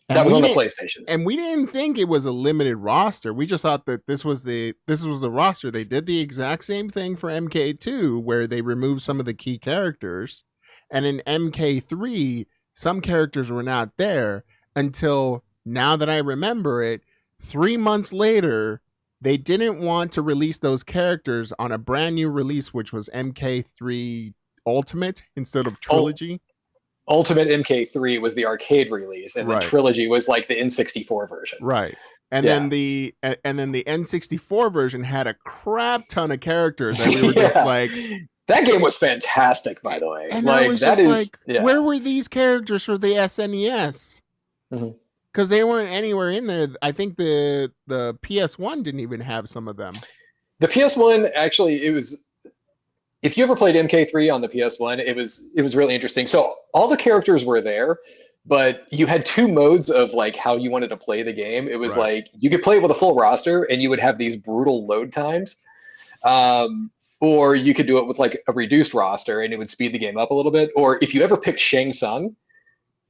That was on the PlayStation. And we didn't think it was a limited roster. We just thought that this was the roster. They did the exact same thing for MK2, where they removed some of the key characters. And in MK3, some characters were not there until, now that I remember it, 3 months later, they didn't want to release those characters on a brand new release, which was MK3 Ultimate instead of Trilogy. Ultimate MK3 was the arcade release, and then Trilogy was like the N64 version. Right. And then the N64 version had a crap ton of characters, and we were just like, that game was fantastic, by the way. And I was just like, where were these characters for the SNES? Because they weren't anywhere in there. I think the PS1 didn't even have some of them. The PS1, actually, it was... If you ever played MK3 on the PS1, it was really interesting. So all the characters were there, but you had two modes of like how you wanted to play the game. It was like you could play it with a full roster, and you would have these brutal load times, or you could do it with like a reduced roster, and it would speed the game up a little bit. Or if you ever picked Shang Tsung,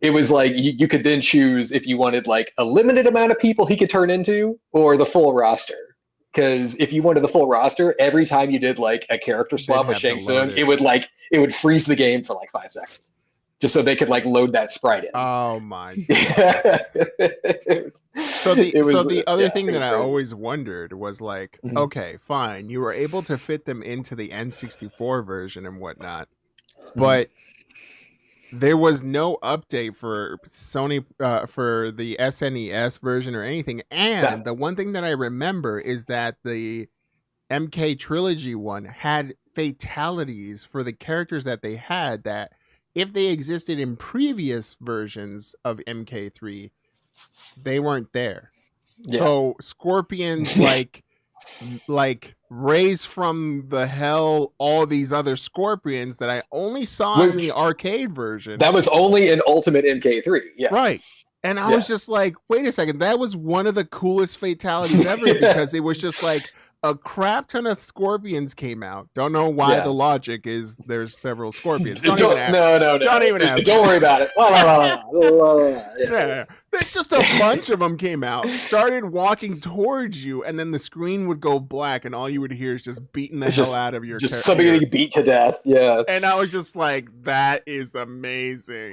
it was like you could then choose if you wanted like a limited amount of people he could turn into, or the full roster. Because if you wanted the full roster, every time you did like a character swap with Shang Tsung, it would freeze the game for like 5 seconds, just so they could like load that sprite in. Oh my goodness! So the other thing that I always wondered was like, okay, fine, you were able to fit them into the N64 version and whatnot, but there was no update for Sony for the SNES version or anything. And the one thing that I remember is that the MK Trilogy one had fatalities for the characters that they had that if they existed in previous versions of MK3, they weren't there. Yeah. So Scorpions like raised from the hell all these other Scorpions that I only saw in the arcade version. That was only in Ultimate MK3. Yeah. Right. And I was just like, wait a second, that was one of the coolest fatalities ever because it was just like a crap ton of Scorpions came out. Don't know why the logic is there's several Scorpions. Don't even ask. No. Don't even ask. Don't worry about it. Yeah. Just a bunch of them came out, started walking towards you, and then the screen would go black, and all you would hear is just beating the hell out of your character. Just somebody getting beat to death. Yeah. And I was just like, that is amazing.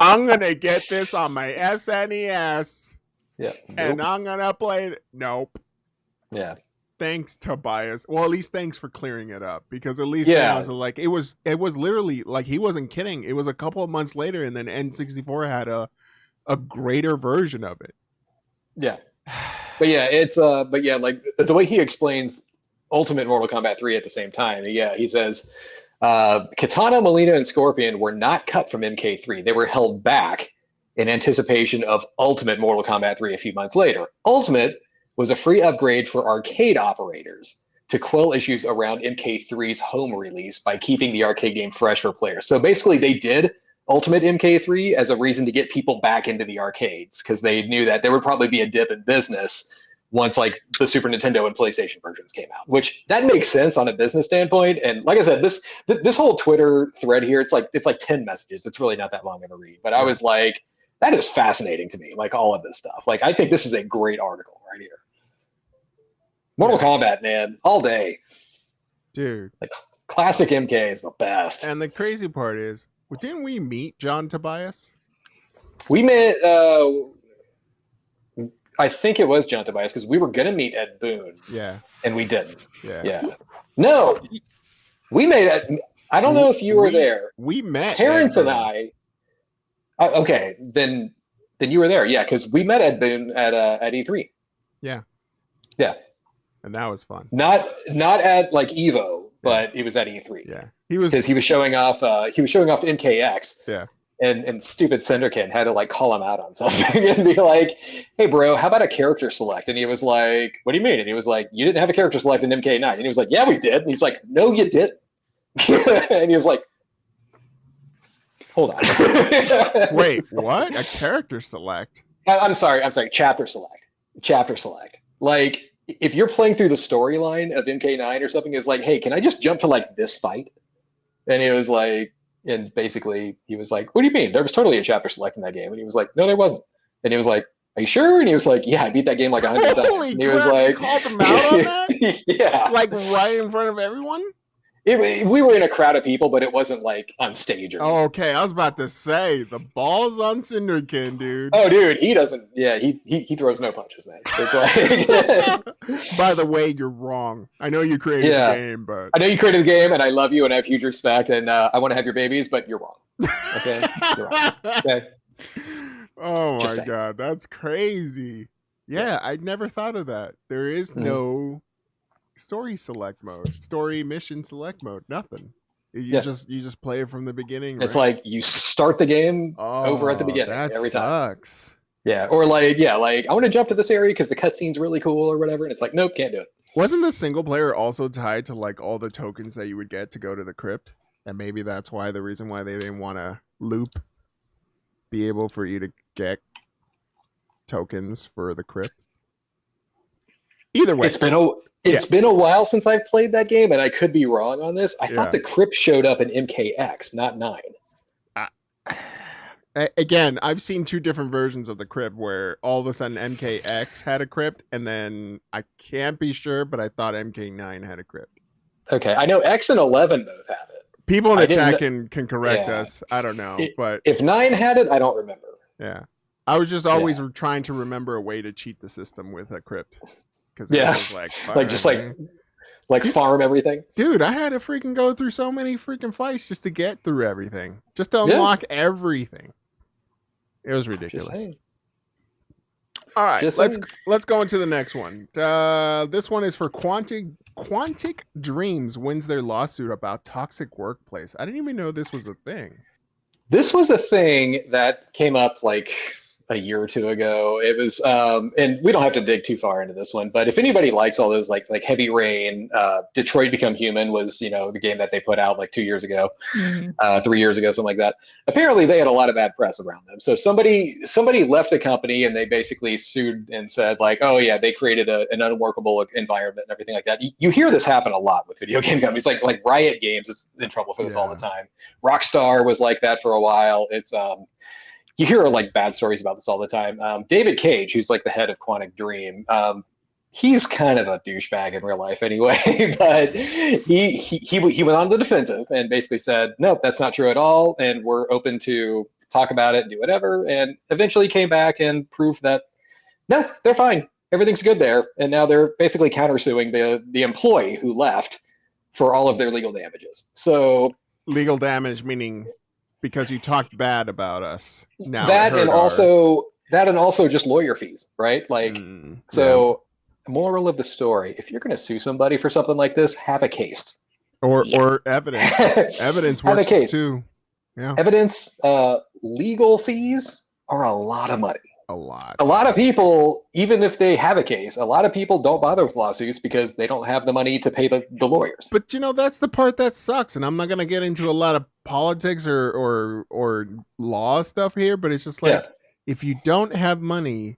I'm going to get this on my SNES. Yeah. And I'm going to play it. Nope. Yeah. Thanks, Tobias. Well, at least thanks for clearing it up, because at least then I was like, it was literally like he wasn't kidding. It was a couple of months later, and then N64 had a greater version of it. Yeah. But yeah, it's like the way he explains Ultimate Mortal Kombat 3 at the same time. Yeah, he says Katana, Melina, and Scorpion were not cut from MK3. They were held back in anticipation of Ultimate Mortal Kombat 3 a few months later. Ultimate was a free upgrade for arcade operators to quell issues around MK3's home release by keeping the arcade game fresh for players. So basically they did Ultimate MK3 as a reason to get people back into the arcades, because they knew that there would probably be a dip in business once like the Super Nintendo and PlayStation versions came out, which that makes sense on a business standpoint. And like I said, this whole Twitter thread here, it's like 10 messages. It's really not that long of a read, but I was like, that is fascinating to me. Like all of this stuff. Like, I think this is a great article right here. Mortal Kombat, man, all day. Dude. Like classic MK is the best. And the crazy part is, didn't we meet John Tobias? We met, I think it was John Tobias, because we were going to meet Ed Boon. Yeah. And we didn't. Yeah. No. We made it. I don't know if you were there. We met. Terrence and I. Okay, then you were there. Yeah, because we met Ed Boon at E3. Yeah. Yeah. And that was fun. Not at like Evo, but it was at E3. Yeah. Because he was showing off MKX. Yeah. And stupid Cinderkin had to like call him out on something and be like, "Hey bro, how about a character select?" And he was like, "What do you mean?" And he was like, "You didn't have a character select in MK9." And he was like, "Yeah, we did." And he's like, "No, you didn't." And he was like, "Hold on." Wait, what? A character select? I'm sorry. Chapter select. Like, if you're playing through the storyline of MK9 or something, it's like, "Hey, can I just jump to like this fight?" And he was like, And basically he was like, what do you mean? There was totally a chapter select in that game. And he was like, no, there wasn't. And he was like, are you sure? And he was like, yeah, I beat that game like 100 times. Holy and he crap, was like, you called them out on that? Yeah. Like right in front of everyone? We were in a crowd of people, but it wasn't like on stage. Oh, okay. I was about to say, the ball's on Cinderkin, dude. Oh, dude, he doesn't. Yeah, he throws no punches, man. It's like, by the way, you're wrong. I know you created the game, but I know you created the game, and I love you, and I have huge respect, and I want to have your babies, but you're wrong. Okay, you're wrong. Okay. Oh my god, that's crazy. Yeah, I'd never thought of that. There is no story select mode, story mission select mode, nothing. You just play it from the beginning. It's like you start the game over at the beginning every time. Sucks. Yeah, or like I want to jump to this area because the cutscene's really cool or whatever, and it's like, nope, can't do it. Wasn't the single player also tied to like all the tokens that you would get to go to the crypt? And maybe that's why the reason why they didn't want to be able for you to get tokens for the crypt. Either way, it's been a while since I've played that game, and I could be wrong on this. I thought the crypt showed up in MKX, not 9. Again, I've seen two different versions of the crypt where all of a sudden MKX had a crypt, and then I can't be sure, but I thought MK9 had a crypt. Okay, I know X and 11 both have it. People in the chat can correct us. I don't know, but if 9 had it, I don't remember. Yeah, I was just always trying to remember a way to cheat the system with a crypt. Because it was like farm everything. Dude, I had to freaking go through so many freaking fights just to get through everything, just to unlock everything. It was ridiculous. All right, let's go into the next one. This one is for Quantic Dreams wins their lawsuit about toxic workplace. I didn't even know this was a thing. This was a thing that came up like a year or two ago. It was, and we don't have to dig too far into this one, but if anybody likes all those like Heavy Rain, Detroit Become Human was, the game that they put out like 2 years ago, 3 years ago, something like that. Apparently they had a lot of bad press around them. So somebody left the company and they basically sued and said like, oh yeah, they created an unworkable environment and everything like that. You hear this happen a lot with video game companies, like Riot Games is in trouble for this all the time. Rockstar was like that for a while. It's, you hear like bad stories about this all the time. David Cage, who's like the head of Quantic Dream, he's kind of a douchebag in real life anyway, but he went on the defensive and basically said, nope, that's not true at all, and we're open to talk about it and do whatever, and eventually came back and proved that, no, they're fine. Everything's good there, and now they're basically countersuing the employee who left for all of their legal damages. So legal damage meaning... because you talked bad about us. Now that and also just lawyer fees, right? Like, moral of the story: if you're going to sue somebody for something like this, have a case or evidence. Evidence works too. Yeah, evidence. Legal fees are a lot of money. A lot. A lot of people, even if they have a case, a lot of people don't bother with lawsuits because they don't have the money to pay the lawyers. But that's the part that sucks. And I'm not going to get into a lot of politics or law stuff here, but it's just like, if you don't have money,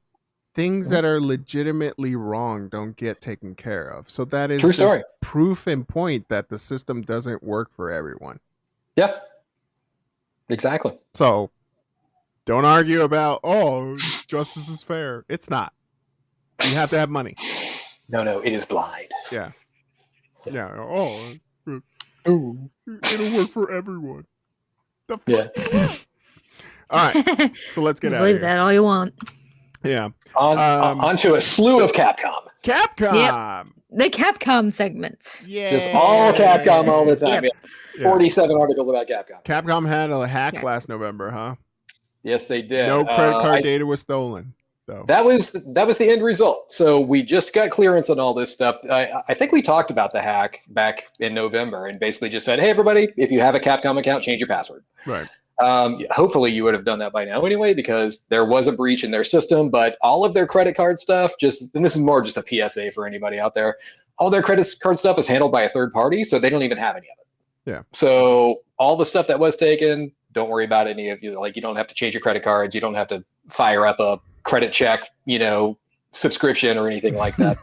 things that are legitimately wrong don't get taken care of. So that is just proof and point that the system doesn't work for everyone. Yeah, exactly. So don't argue about, justice is fair. It's not. You have to have money. No, it is blind. Yeah. Yeah. It'll work for everyone. The fuck? All right. So let's get out of here. Believe that all you want. Yeah. On to a slew of Capcom. Yep. The Capcom segments. Yeah. Just all Capcom all the time. Yep. 47 articles about Capcom. Capcom had a hack last November, huh? Yes, they did. No credit card data was stolen. So. That was the end result. So we just got clearance on all this stuff. I think we talked about the hack back in November and basically just said, hey, everybody, if you have a Capcom account, change your password. Right. Hopefully you would have done that by now anyway, because there was a breach in their system, but all of their credit card stuff, and this is more just a PSA for anybody out there, all their credit card stuff is handled by a third party, so they don't even have any of it. Yeah. So all the stuff that was taken, don't worry about any of you. Like, you don't have to change your credit cards. You don't have to fire up a credit check, subscription or anything like that.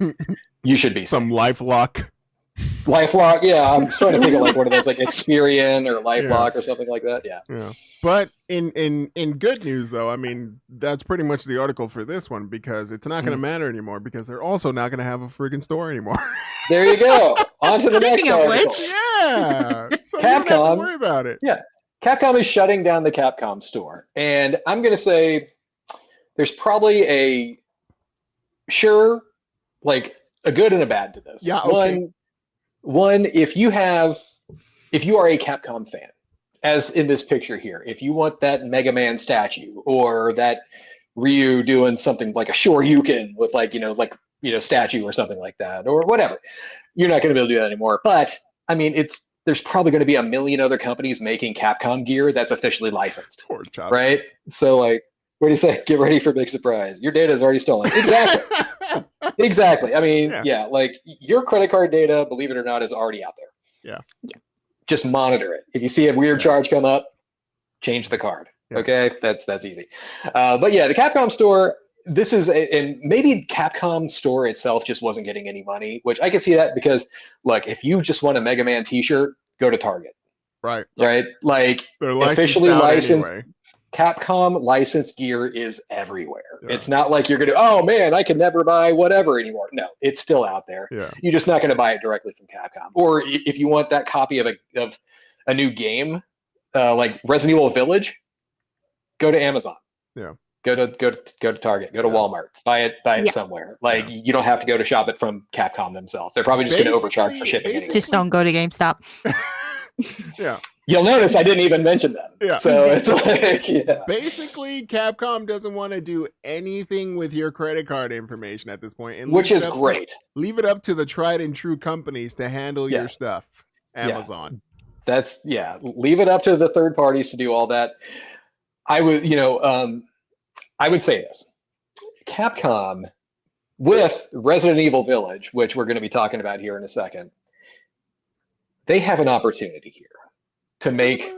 You should be some LifeLock LifeLock, yeah. I'm trying to think of like one of those like Experian or LifeLock or something like that. Yeah. Yeah. But in good news though, I mean, that's pretty much the article for this one because it's not going to matter anymore because they're also not going to have a friggin' store anymore. There you go. On to the next article. Yeah. So you don't have to worry about it. Yeah. Capcom is shutting down the Capcom store. And I'm going to say there's probably like a good and a bad to this. Yeah, okay. One, if you are a Capcom fan, as in this picture here, if you want that Mega Man statue or that Ryu doing something like a Shoryuken with statue or something like that or whatever, you're not going to be able to do that anymore. But I mean, there's probably going to be a million other companies making Capcom gear that's officially licensed, right? So like, what do you think? Get ready for a big surprise. Your data is already stolen. Exactly. Exactly. I mean, yeah, like your credit card data, believe it or not, is already out there. Yeah. Just monitor it. If you see a weird charge come up, change the card. Yeah. Okay, that's easy. But yeah, the Capcom store. This is and maybe Capcom store itself just wasn't getting any money, which I can see that because look, if you just want a Mega Man T-shirt, go to Target. Right. Right. Like they're officially licensed. Anyway. Capcom licensed gear is everywhere. Yeah. It's not like you're going to, oh man, I can never buy whatever anymore. No, it's still out there. Yeah. You're just not going to buy it directly from Capcom. Or if you want that copy of a new game, like Resident Evil Village, go to Amazon. Yeah. Go to Target. Go to Walmart. Buy it somewhere. Like you don't have to go to shop it from Capcom themselves. They're probably just going to overcharge for shipping. Just don't go to GameStop. Yeah. You'll notice I didn't even mention them. Yeah. So it's like, basically, Capcom doesn't want to do anything with your credit card information at this point, and which is great. Leave it up to the tried and true companies to handle your stuff. Amazon. Leave it up to the third parties to do all that. I would say this: Capcom with Resident Evil Village, which we're going to be talking about here in a second, they have an opportunity here to make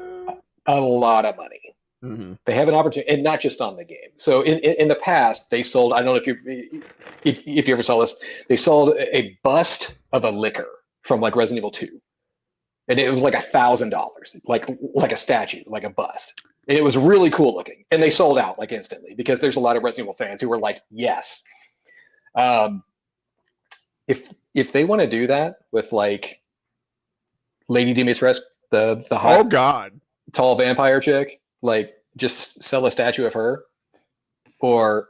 a lot of money. Mm-hmm. They have an opportunity, and not just on the game. So in the past, they sold, I don't know if you ever saw this, they sold a bust of a liquor from like Resident Evil 2. And it was like $1,000, like a statue, like a bust. And it was really cool looking. And they sold out like instantly because there's a lot of Resident Evil fans who were like, yes. If they want to do that with like Lady Dimitrescu, the hot, tall vampire chick, like just sell a statue of her or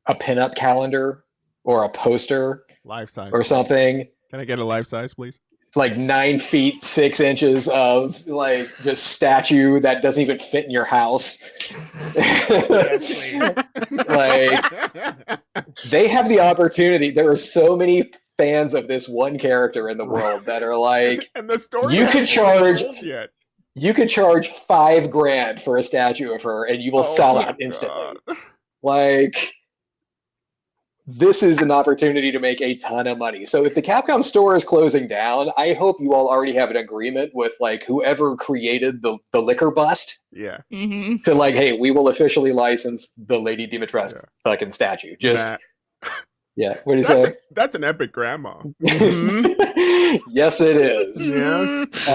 a pinup calendar or a poster, life size or something. Can I get a life size, please? Like 9 feet 6 inches of like just statue that doesn't even fit in your house. Yes, please. Like they have the opportunity. There are so many fans of this one character in the world that are like, and the story you could charge $5,000 for a statue of her and you will sell out instantly. Like, this is an opportunity to make a ton of money. So if the Capcom store is closing down, I hope you all already have an agreement with like whoever created the liquor bust. Yeah. Mm-hmm. To like, hey, we will officially license the Lady Dimitrescu fucking statue. Just yeah. What do you say? That's an epic grandma. Mm-hmm. Yes, it is. Yes.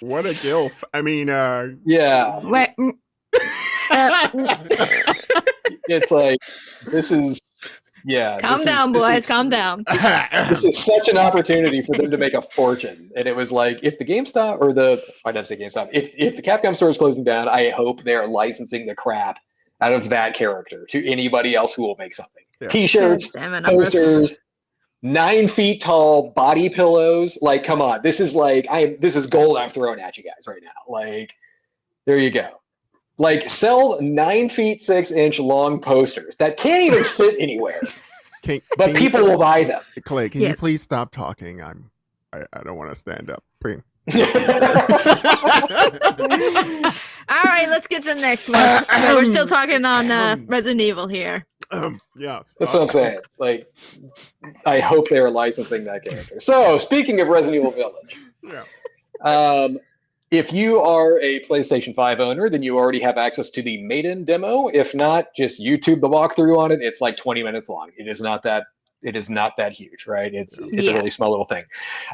What a gilf. I mean, yeah. It's like, this is, calm down, boys. Calm down. This is such an opportunity for them to make a fortune. And it was like, if the GameStop or I'd have to say GameStop, if the Capcom store is closing down, I hope they're licensing the crap out of that character to anybody else who will make something. Yeah. T-shirts, posters, 9 feet tall body pillows. Like, come on, this is gold I'm throwing at you guys right now. Like, there you go. Like, sell 9 feet 6 inch long posters that can't even fit anywhere, but people will buy them. Clay, can you please stop talking? I don't want to stand up. All right, let's get to the next one. So we're still talking on Resident Evil here. Yeah, that's what I'm saying. Like, I hope they're licensing that character. So, speaking of Resident Evil Village, if you are a PlayStation 5 owner, then you already have access to the Maiden demo. If not, just YouTube the walkthrough on it. It's like 20 minutes long. It is not that It is not that huge, right? It's a really small little thing.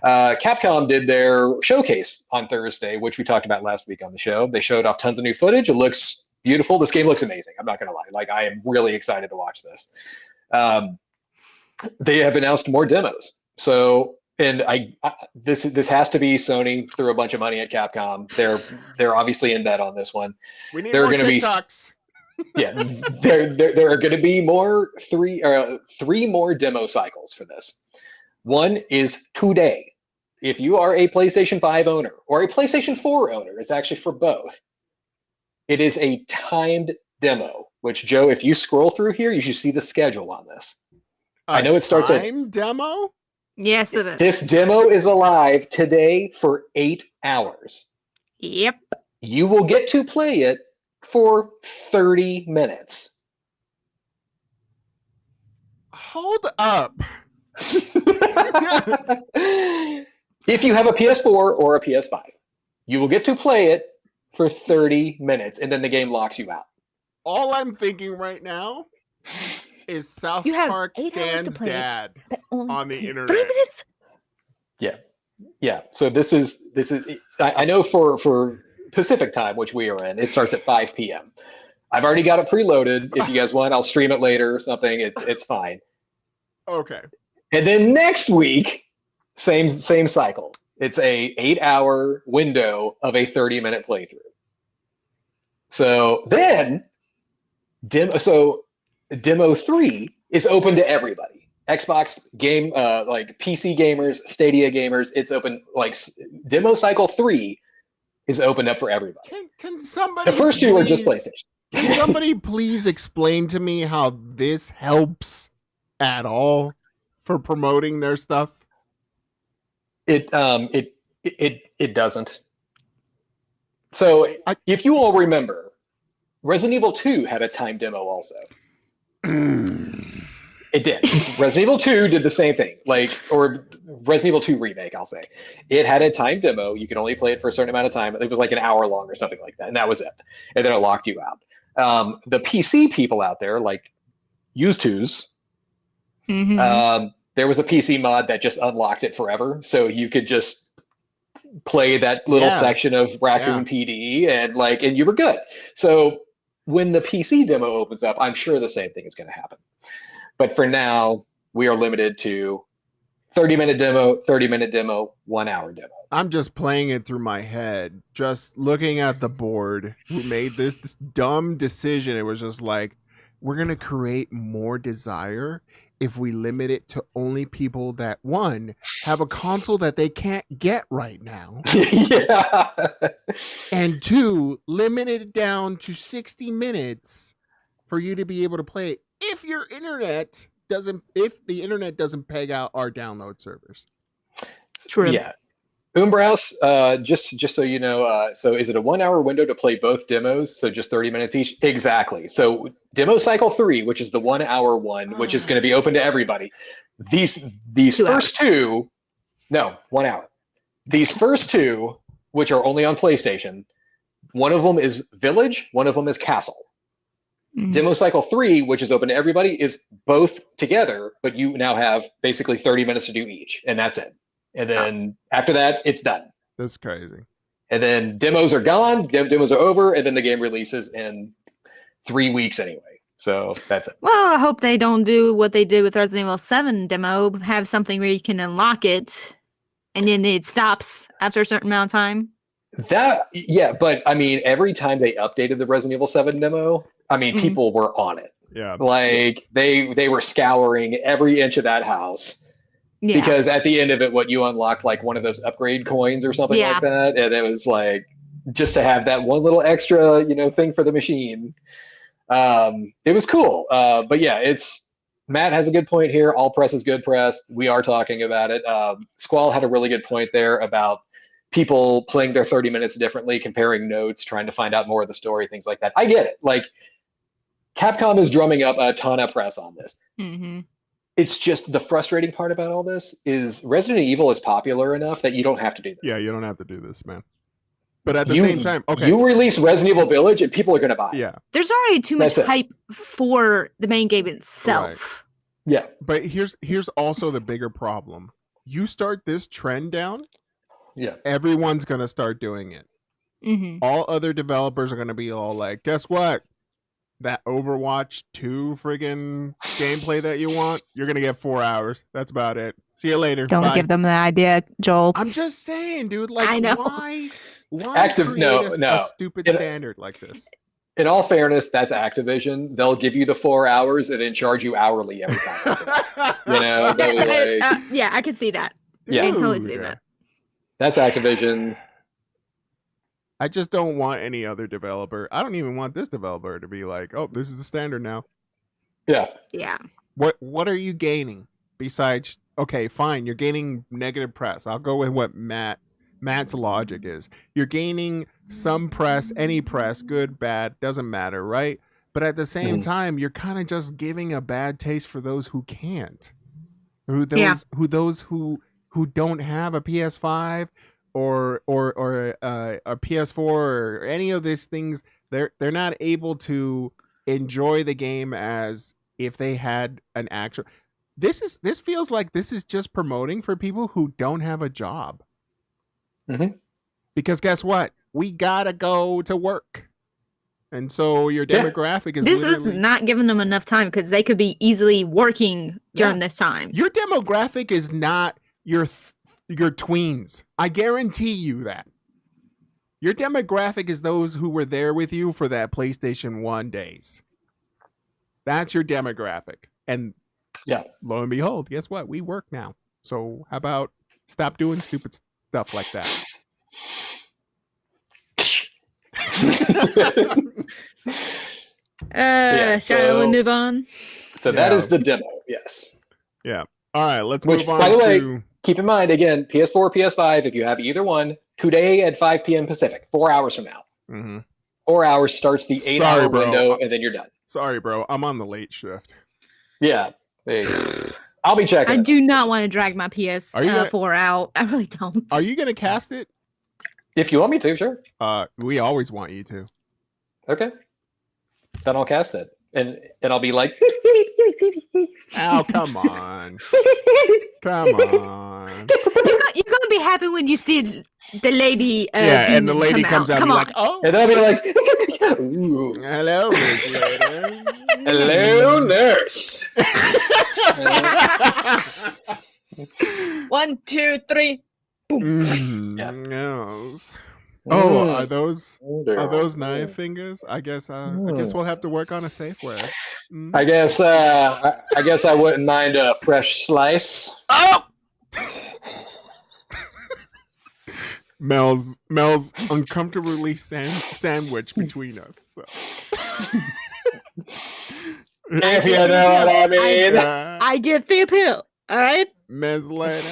Capcom did their showcase on Thursday, which we talked about last week on the show. They showed off tons of new footage. It looks beautiful. This game looks amazing. I'm not going to lie. Like, I am really excited to watch this. They have announced more demos. So, and this has to be Sony threw a bunch of money at Capcom. They're obviously in bed on this one. We need more TikToks. Yeah, there are going to be three more demo cycles for this. One is today. If you are a PlayStation 5 owner or a PlayStation 4 owner, it's actually for both. It is a timed demo, which, Joe, if you scroll through here, you should see the schedule on this. I know it starts at time demo. Yes, it is. This demo is alive today for 8 hours. Yep. You will get to play it for 30 minutes. Hold up. If you have a PS4 or a PS5, you will get to play it for 30 minutes, and then the game locks you out. All I'm thinking right now is South Park Stan's dad on the internet. 3 minutes? Yeah. So this is I know for Pacific time, which we are in, it starts at 5 p.m. I've already got it preloaded. If you guys want, I'll stream it later or something. It's fine. Okay. And then next week, same cycle. It's a 8-hour window of a 30-minute playthrough. So then Demo 3 is open to everybody. Xbox game, like PC gamers, Stadia gamers, it's open. Like Demo Cycle 3 is opened up for everybody. Can somebody? The first two are just PlayStation. Can somebody please explain to me how this helps at all for promoting their stuff? It doesn't. So if you all remember, Resident Evil 2 had a time demo also. It did. Resident Evil 2 did the same thing, or Resident Evil 2 remake, I'll say. It had a time demo. You could only play it for a certain amount of time. It was like an hour long or something like that, and that was it. And then it locked you out. The PC people out there, like Used2s, there was a PC mod that just unlocked it forever, so you could just play that little section of Raccoon PD, and you were good. So when the PC demo opens up, I'm sure the same thing is going to happen. But for now, we are limited to 30-minute demo, 30-minute demo, 1-hour demo. I'm just playing it through my head, just looking at the board who made this dumb decision. It was just like, we're going to create more desire if we limit it to only people that, one, have a console that they can't get right now. Yeah. And two, limit it down to 60 minutes for you to be able to play it. If the internet doesn't peg out our download servers. True. Yeah. Umbraus, just so you know, so is it a 1-hour window to play both demos? So just 30 minutes each? Exactly. So Demo Cycle 3, which is the 1-hour one, which is going to be open to everybody. These first two, no, 1 hour. These first two, which are only on PlayStation, one of them is Village, one of them is Castle. Demo Cycle 3, which is open to everybody, is both together, but you now have basically 30 minutes to do each, and that's it. And then after that, it's done. That's crazy. And then demos are gone, demos are over, and then the game releases in 3 weeks anyway. So that's it. Well, I hope they don't do what they did with Resident Evil 7 demo, have something where you can unlock it, and then it stops after a certain amount of time. But I mean, every time they updated the Resident Evil 7 demo, I mean, people were on it. Yeah. Like they were scouring every inch of that house. Yeah. Because at the end of it, you unlocked like one of those upgrade coins or something like that. And it was like just to have that one little extra, thing for the machine. It was cool. But yeah, Matt has a good point here. All press is good press. We are talking about it. Squall had a really good point there about people playing their 30 minutes differently, comparing notes, trying to find out more of the story, things like that. I get it. Like, Capcom is drumming up a ton of press on this. It's just the frustrating part about all this is Resident Evil is popular enough that you don't have to do this. Yeah, you don't have to do this, man. But at the same time, okay. You release Resident Evil Village and people are going to buy it. Yeah. There's already too much hype for the main game itself. Yeah. But here's also the bigger problem. You start this trend down, everyone's gonna start doing it. Mm-hmm. All other developers are gonna be all like, guess what? That Overwatch 2 friggin' gameplay that you want, you're gonna get 4 hours. That's about it. See you later. Don't give them the idea, Joel. I'm just saying, dude. Like, I know. why create a stupid standard like this? In all fairness, that's Activision. They'll give you the 4 hours and then charge you hourly every time. Yeah, I can see that. Yeah, I can totally see that. That's Activision. I just don't want any other developer. I don't even want this developer to be like, "Oh, this is the standard now." Yeah. Yeah. What are you gaining besides? Okay, fine, you're gaining negative press. I'll go with what Matt's logic is. You're gaining some press, any press, good, bad, doesn't matter, right? But at the same time, you're kind of just giving a bad taste for those who can't, who don't have a PS5 or a PS4 or any of these things. They're not able to enjoy the game as if they had an actual. This feels like this is just promoting for people who don't have a job. Mm-hmm. Because guess what? We gotta go to work. And so your demographic is This is not giving them enough time because they could be easily working during this time. Your demographic is not your tweens. I guarantee you that. Your demographic is those who were there with you for that PlayStation 1 days. That's your demographic. And lo and behold, guess what? We work now. So how about stop doing stupid stuff like that? Shall we move on? So that is the demo, yes. Yeah. All right, let's move on by the way, to... keep in mind, again, PS4, PS5, if you have either one, today at 5 p.m. Pacific, 4 hours from now. Mm-hmm. 4 hours starts the 8-hour window, and then you're done. Sorry, bro. I'm on the late shift. Yeah. There you go. I'll be checking. I do not want to drag my PS4 out. I really don't. Are you going to cast it? If you want me to, sure. We always want you to. Okay. Then I'll cast it. And I'll be like... Oh, come on. Come on. You're going to be happy when you see the lady. And the lady comes out and be like, oh. And then I'll be like, ooh. Hello, Miss Lady. Hello, nurse. 1, 2, 3. Boom. Yes. Oh, are those knife fingers? I guess we'll have to work on a safe word. I guess I wouldn't mind a fresh slice. Oh. Mel's uncomfortably sandwiched between us. So. If you know what I mean. I get the appeal. All right. Ms. Lady.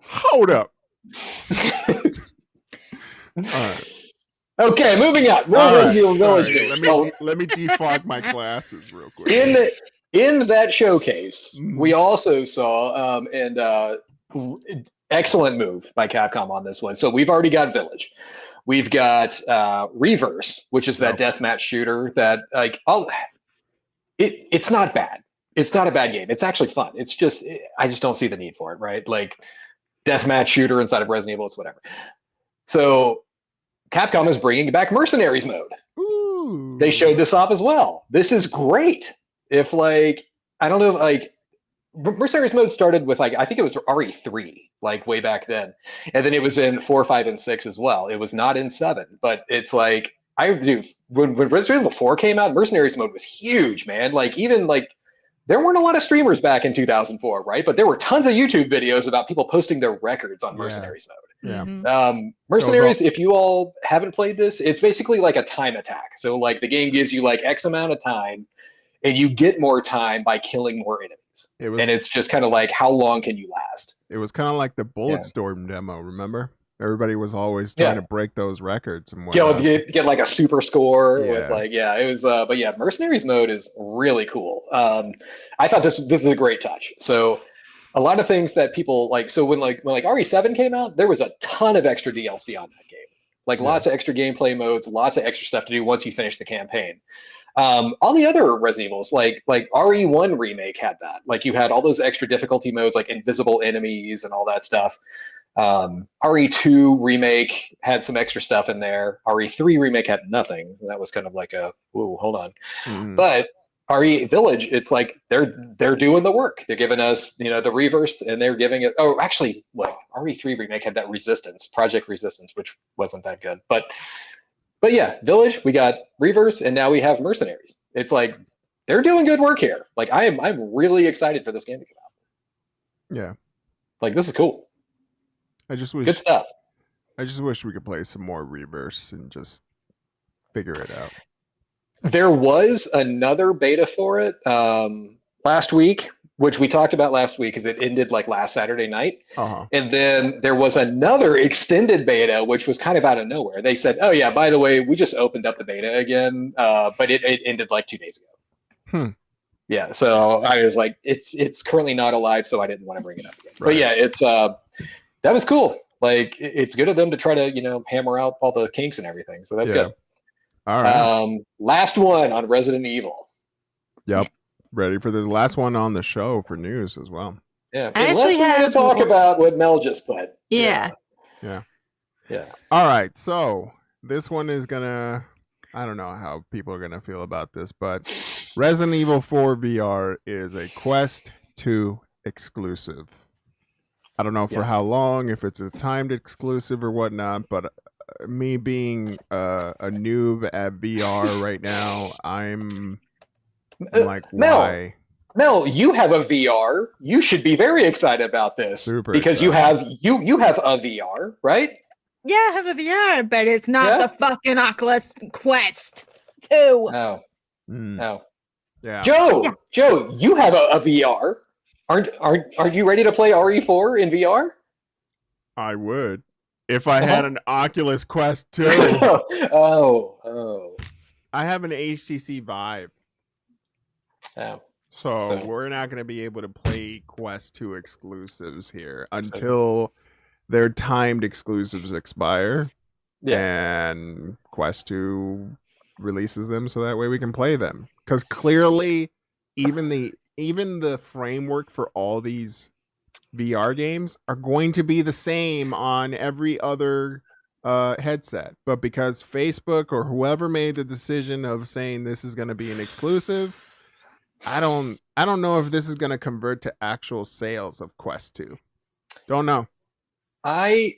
Hold up. All right. Okay, moving on. Let me defog my glasses real quick. In that showcase, we also saw excellent move by Capcom on this one. So we've already got Village. We've got Reverse, which is that deathmatch shooter that it's not bad. It's not a bad game. It's actually fun. It's just I just don't see the need for it, right? Like deathmatch shooter inside of Resident Evil, it's whatever. So Capcom is bringing back Mercenaries mode. Ooh. They showed this off as well. This is great. If I don't know, Mercenaries mode started with I think it was RE3, way back then, and then it was in 4, 5, and 6 as well. It was not in 7, but it's when Resident Evil 4 came out, Mercenaries mode was huge, man. There weren't a lot of streamers back in 2004, right? But there were tons of YouTube videos about people posting their records on Mercenaries mode. Yeah. Mercenaries, if you all haven't played this, it's basically like a time attack. So the game gives you X amount of time, and you get more time by killing more enemies. And it's just kind of how long can you last? It was kind of like the Bulletstorm demo, remember? Everybody was always trying to break those records and get a super score with it was but Mercenaries mode is really cool. I thought this is a great touch. So a lot of things that people so when RE7 came out, there was a ton of extra DLC on that game. Like lots of extra gameplay modes, lots of extra stuff to do once you finish the campaign. All the other Resident Evils, like RE1 remake had that. Like you had all those extra difficulty modes, like invisible enemies and all that stuff. RE2 remake had some extra stuff in there. RE3 remake had nothing. That was kind of like a, ooh, hold on. But RE Village, it's like they're doing the work. They're giving us, the reverse, and they're giving it. Oh, actually, what RE3 remake had that Project Resistance, which wasn't that good. But yeah, Village, we got Reverse, and now we have Mercenaries. It's like they're doing good work here. Like I'm really excited for this game to come out. Yeah, like this is cool. I just wish good stuff. I just wish we could play some more Reverse and just figure it out. There was another beta for it last week, which we talked about last week because it ended like last Saturday night. And then there was another extended beta, which was kind of out of nowhere. They said, oh yeah, by the way, we just opened up the beta again, but it ended like 2 days ago. Yeah, so I was like, it's currently not alive, so I didn't want to bring it up again. Right. But yeah, it's that was cool. Like it's good of them to try to, hammer out all the kinks and everything. So that's good. All right. Last one on Resident Evil. Yep. Ready for this last one on the show for news as well. Yeah. Unless we want to talk about what Mel just put. Yeah. All right. So this one is gonna, I don't know how people are gonna feel about this, but Resident Evil 4 VR is a Quest 2 exclusive. I don't know for how long, if it's a timed exclusive or whatnot, but me being a noob at VR right now, I'm like, why? Mel, you have a VR. You should be very excited about this. Super because excited. you have a VR, right? Yeah, I have a VR, but it's not the fucking Oculus Quest 2. No. Yeah. Joe, you have a VR. Aren't you ready to play RE4 in VR? I would. If I had an Oculus Quest 2. Oh. I have an HTC Vive. Oh. So we're not going to be able to play Quest 2 exclusives here until their timed exclusives expire. Yeah. And Quest 2 releases them so that way we can play them. Because clearly, even the framework for all these VR games are going to be the same on every other headset, but because Facebook or whoever made the decision of saying this is going to be an exclusive, I don't know if this is going to convert to actual sales of Quest 2. Don't know. I'm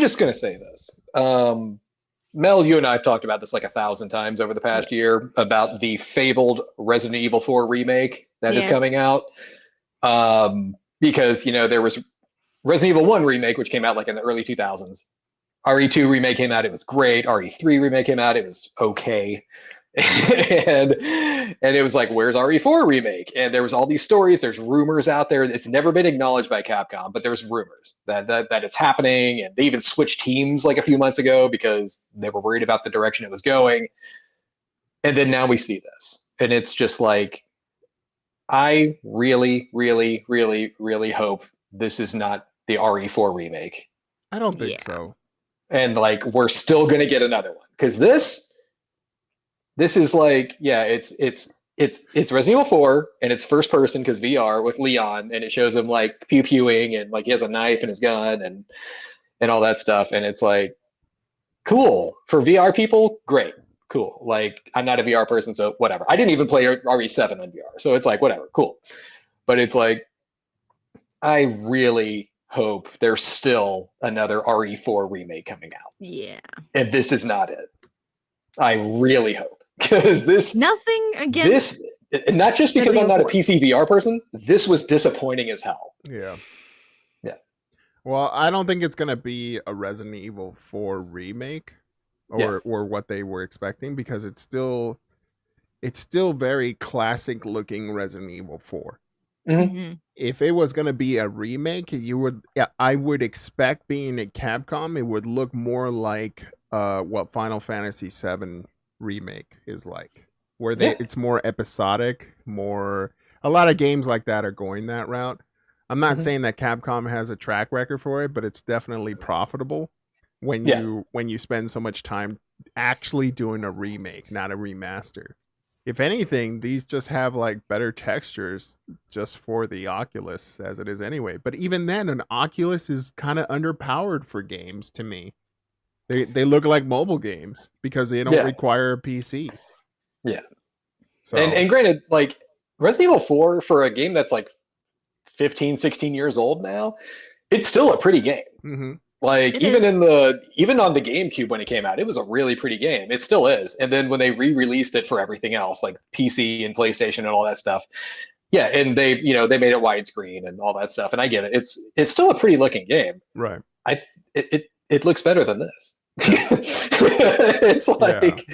just going to say this. Mel, you and I have talked about this like 1,000 times over the past year about the fabled Resident Evil 4 remake that is coming out. Because, there was Resident Evil 1 remake, which came out like in the early 2000s. RE2 remake came out, it was great. RE3 remake came out, it was okay. and it was like, where's RE4 remake? And there was all these stories, there's rumors out there. It's never been acknowledged by Capcom, but there's rumors that it's happening. And they even switched teams like a few months ago because they were worried about the direction it was going. And then now we see this. And it's just like, I really, really, really, really hope this is not the RE4 remake. I don't think so. And like, we're still going to get another one. Because this is like, it's Resident Evil 4 and it's first person because VR with Leon, and it shows him like pew-pewing and like he has a knife in his gun and all that stuff. And it's like, cool. For VR people, great. Cool. Like, I'm not a VR person, so whatever. I didn't even play RE7 on VR, so it's like, whatever, cool. But it's like, I really hope there's still another RE4 remake coming out. Yeah. And this is not it. I really hope. Because this... Nothing against... This, not just because I'm not a PC VR person, this was disappointing as hell. Yeah. Yeah. Well, I don't think it's going to be a Resident Evil 4 remake. Or what they were expecting, because it's still very classic looking Resident Evil 4. Mm-hmm. If it was going to be a remake, I would expect, being a Capcom, it would look more like what Final Fantasy VII remake is like, where it's more episodic, a lot of games like that are going that route. I'm not saying that Capcom has a track record for it, but it's definitely profitable. when you spend so much time actually doing a remake, not a remaster. If anything, these just have like better textures just for the Oculus as it is anyway. But even then, an Oculus is kind of underpowered for games to me. They look like mobile games because they don't require a PC. Yeah. So, and granted, like Resident Evil 4 for a game that's like 15, 16 years old now, it's still a pretty game. Mm-hmm. Like even on the GameCube when it came out, it was a really pretty game. It still is. And then when they re-released it for everything else, like PC and PlayStation and all that stuff, yeah, and they made it widescreen and all that stuff. And I get it. It's still a pretty looking game. Right. It looks better than this. It's like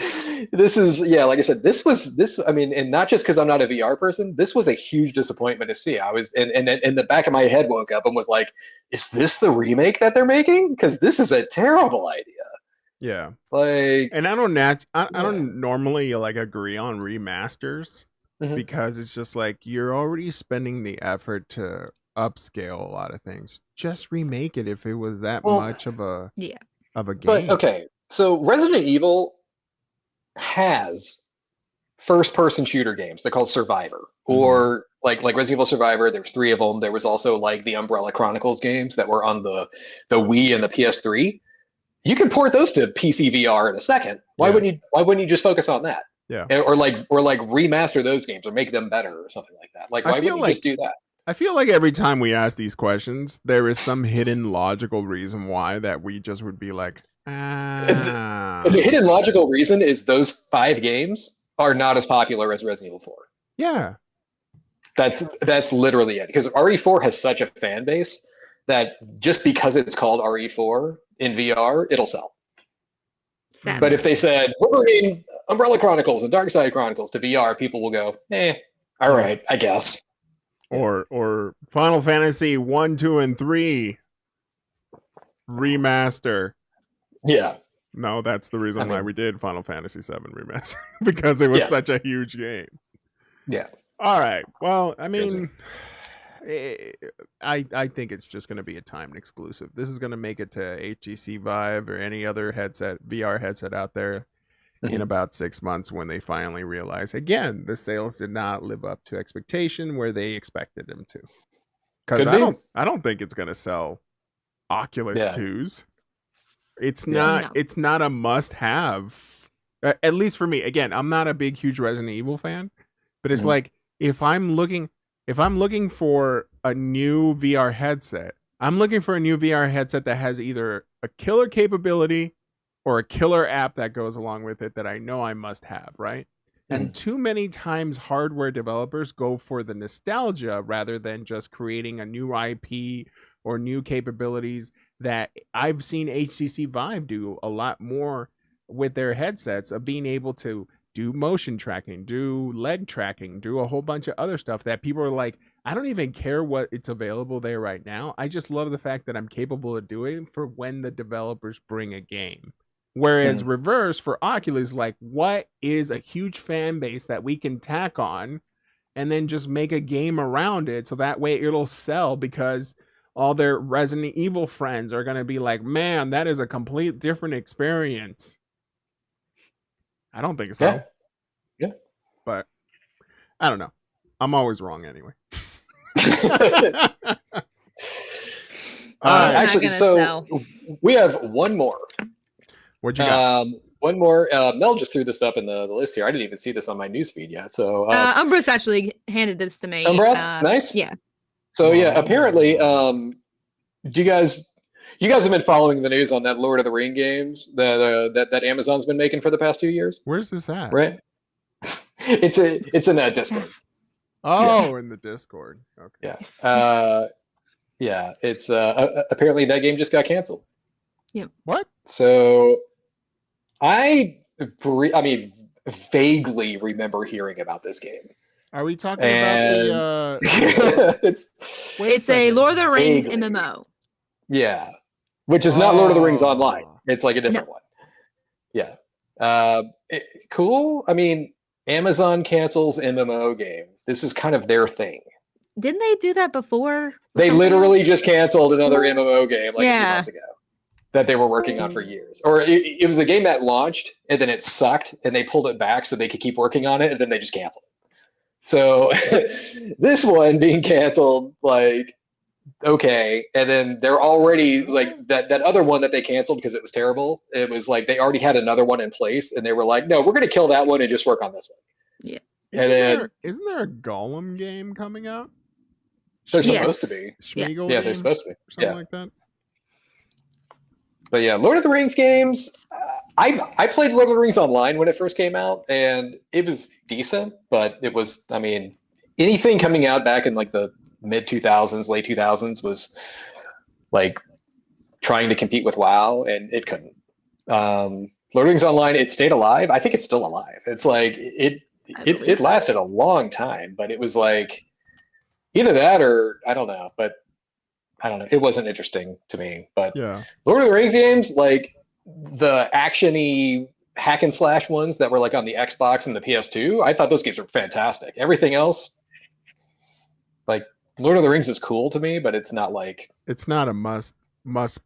this is like I said, this I mean, and not just because I'm not a VR person, this was a huge disappointment to see. I was and the back of my head woke up and was like, is this the remake that they're making? Because this is a terrible idea. Yeah. Like, and I don't normally like agree on remasters because it's just like you're already spending the effort to upscale a lot of things. Just remake it if it was that much of a of a game. But okay, so Resident Evil has first-person shooter games. They're called Survivor, or like Resident Evil Survivor. There's 3 of them. There was also like the Umbrella Chronicles games that were on the Wii and the PS3. You can port those to PC VR in a second. Why wouldn't you just focus on that? Yeah. Or remaster those games or make them better or something like that. Like why wouldn't you just do that? I feel like every time we ask these questions, there is some hidden logical reason why that we just would be like, The hidden logical reason is those 5 games are not as popular as Resident Evil 4. Yeah. That's literally it. Because RE4 has such a fan base that just because it's called RE4 in VR, it'll sell. Sad. But if they said, we're bringing Umbrella Chronicles and Dark Side Chronicles to VR, people will go, all right, I guess. Or Final Fantasy 1, 2, and 3 remaster. Yeah. No, that's the reason why we did Final Fantasy 7 remaster because it was such a huge game. Yeah. All right. Well, I mean, I think it's just going to be a timed exclusive. This is going to make it to HTC Vive or any other VR headset out there in about 6 months when they finally realize, again, the sales did not live up to expectation where they expected them to. Because I don't think it's going to sell Oculus 2s. It's not a must-have. At least for me. Again, I'm not a big, huge Resident Evil fan, but it's like if I'm looking for a new VR headset, I'm looking for a new VR headset that has either a killer capability or a killer app that goes along with it that I know I must have, right? And too many times hardware developers go for the nostalgia rather than just creating a new IP or new capabilities that I've seen HTC Vive do a lot more with their headsets of being able to do motion tracking, do leg tracking, do a whole bunch of other stuff that people are like, I don't even care what it's available there right now. I just love the fact that I'm capable of doing it for when the developers bring a game. Whereas reverse for Oculus, like, what is a huge fan base that we can tack on and then just make a game around it so that way it'll sell because all their Resident Evil friends are going to be like, man, that is a complete different experience. I don't think so. Yeah. But I don't know. I'm always wrong anyway. Actually, so we have one more. What you got? One more. Mel just threw this up in the list here. I didn't even see this on my newsfeed yet. So Umbros actually handed this to me. Umbros? Nice. Yeah. So apparently, you guys have been following the news on that Lord of the Ring games that Amazon's been making for the past 2 years. Where's this at? Right. It's in that Discord. Oh, in the Discord. Okay. Yeah. It's apparently that game just got canceled. Yep. What? So I vaguely remember hearing about this game. Are we talking about the it's a Lord of the Rings MMO. Yeah. Which is not Lord of the Rings Online. It's like a different one. Yeah. Cool. I mean, Amazon cancels MMO game. This is kind of their thing. Didn't they do that before? They literally just canceled another MMO game like a few months ago. that they were working on for years. Or it was a game that launched and then it sucked and they pulled it back so they could keep working on it and then they just canceled it. So this one being canceled, like, okay. And then they're already like that other one that they canceled because it was terrible. It was like they already had another one in place and they were like, no, we're going to kill that one and just work on this one. Yeah. Isn't there a Gollum game coming out? They're supposed to be. Schmeagol yeah, they're supposed to be. Or something like that. But yeah, Lord of the Rings games. I played Lord of the Rings online when it first came out, and it was decent. But it was, I mean, anything coming out back in like the mid 2000s, late 2000s was like trying to compete with WoW, and it couldn't. Lord of the Rings Online, it stayed alive. I think it's still alive. It's like it lasted a long time, but it was like either that or I don't know. But I don't know. It wasn't interesting to me. But yeah, Lord of the Rings games, like the action-y hack and slash ones that were like on the Xbox and the PS2, I thought those games were fantastic. Everything else, like Lord of the Rings is cool to me, but it's not like it's not a must.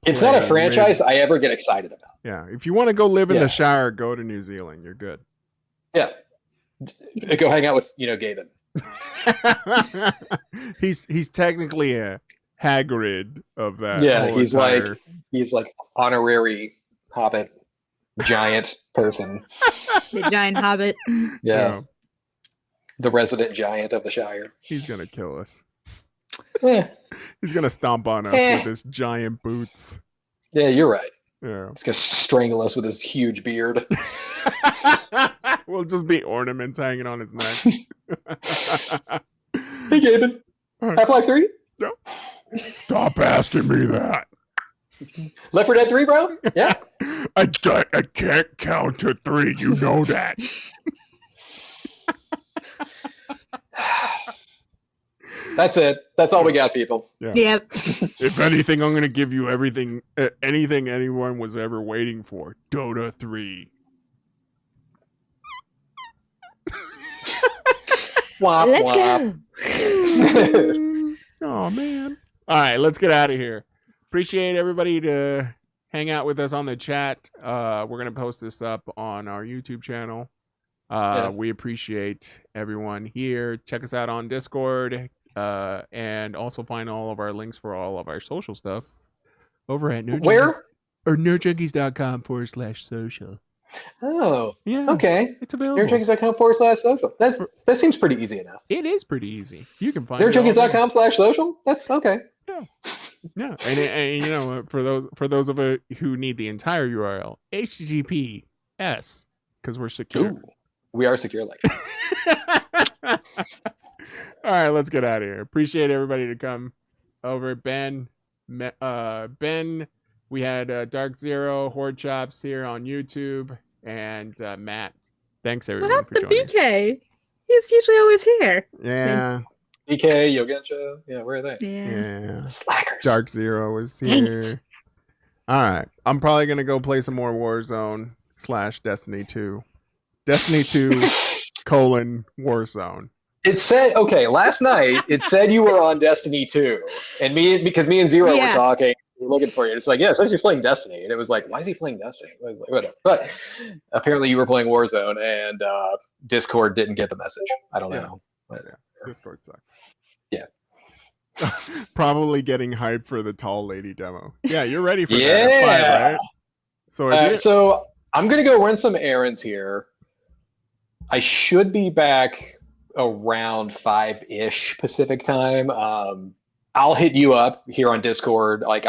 It's not a franchise I ever get excited about. Yeah, if you want to go live in the Shire, go to New Zealand. You're good. Yeah, go hang out with Gaben. he's technically a Hagrid of that. Yeah, he's like honorary Hobbit giant person. The giant Hobbit. Yeah. The resident giant of the Shire. He's gonna kill us. Yeah. He's gonna stomp on us with his giant boots. Yeah, you're right. Yeah. He's gonna strangle us with his huge beard. We'll just be ornaments hanging on his neck. Hey, Gaben. Half-Life 3? No. Stop asking me that. Left 4 Dead 3, bro? Yeah. I can't count to 3. You know that. That's it. That's all we got, people. Yeah. Yep. If anything, I'm going to give you anything anyone was ever waiting for. Dota 3. Let's go. Oh, man. All right, let's get out of here. Appreciate everybody to hang out with us on the chat. We're going to post this up on our YouTube channel. We appreciate everyone here. Check us out on Discord. And also find all of our links for all of our social stuff over at nerdjunkies.com/social. Oh, yeah. Okay. It's available. nerdjunkies.com/social. That seems pretty easy enough. It is pretty easy. You can find nerdjunkies.com/social. That's okay. Yeah. And for those of you who need the entire URL, HTTPS, because we're secure. Ooh, we are secure like that. All right, let's get out of here. Appreciate everybody to come over. Ben, we had Dark Zero, Horde Chops here on YouTube, and Matt. Thanks everyone for joining. BK? He's usually always here. Yeah. BK, Yogensha. Yeah, where are they? Yeah. Slackers. Dark Zero is here. All right. I'm probably going to go play some more Warzone/Destiny 2. Destiny 2, Warzone. It said, okay, last night it said you were on Destiny 2. And because me and Zero were talking, we were looking for you. It's like, yeah, it says he's playing Destiny. And it was like, why is he playing Destiny? I was like, whatever. But apparently you were playing Warzone and Discord didn't get the message. I don't know. But, Discord sucks. Yeah. Probably getting hyped for the tall lady demo. Yeah, you're ready for that at 5, right? So I'm going to go run some errands here. I should be back around 5-ish Pacific time. I'll hit you up here on Discord. Like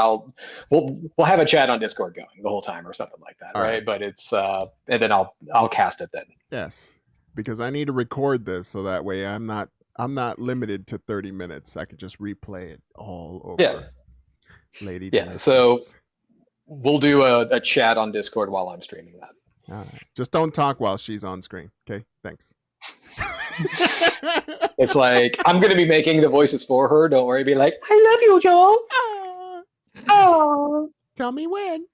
we'll have a chat on Discord going the whole time or something like that, right? But it's and then I'll cast it then. Yes, because I need to record this so that way I'm not limited to 30 minutes. I could just replay it all over. Yeah, lady. Yeah, so we'll do a chat on Discord while I'm streaming that. All right. Just don't talk while she's on screen. Okay, thanks. It's like I'm gonna be making the voices for her. Don't worry. Be like, I love you, Joel. Oh, tell me when.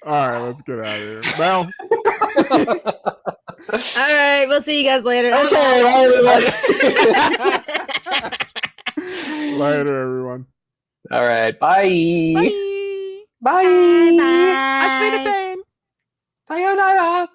All right, let's get out of here. Well. All right, we'll see you guys later. Okay, later, everyone. All right. Bye. Bye. Bye. Bye. Auf Wiedersehen. Sayonara.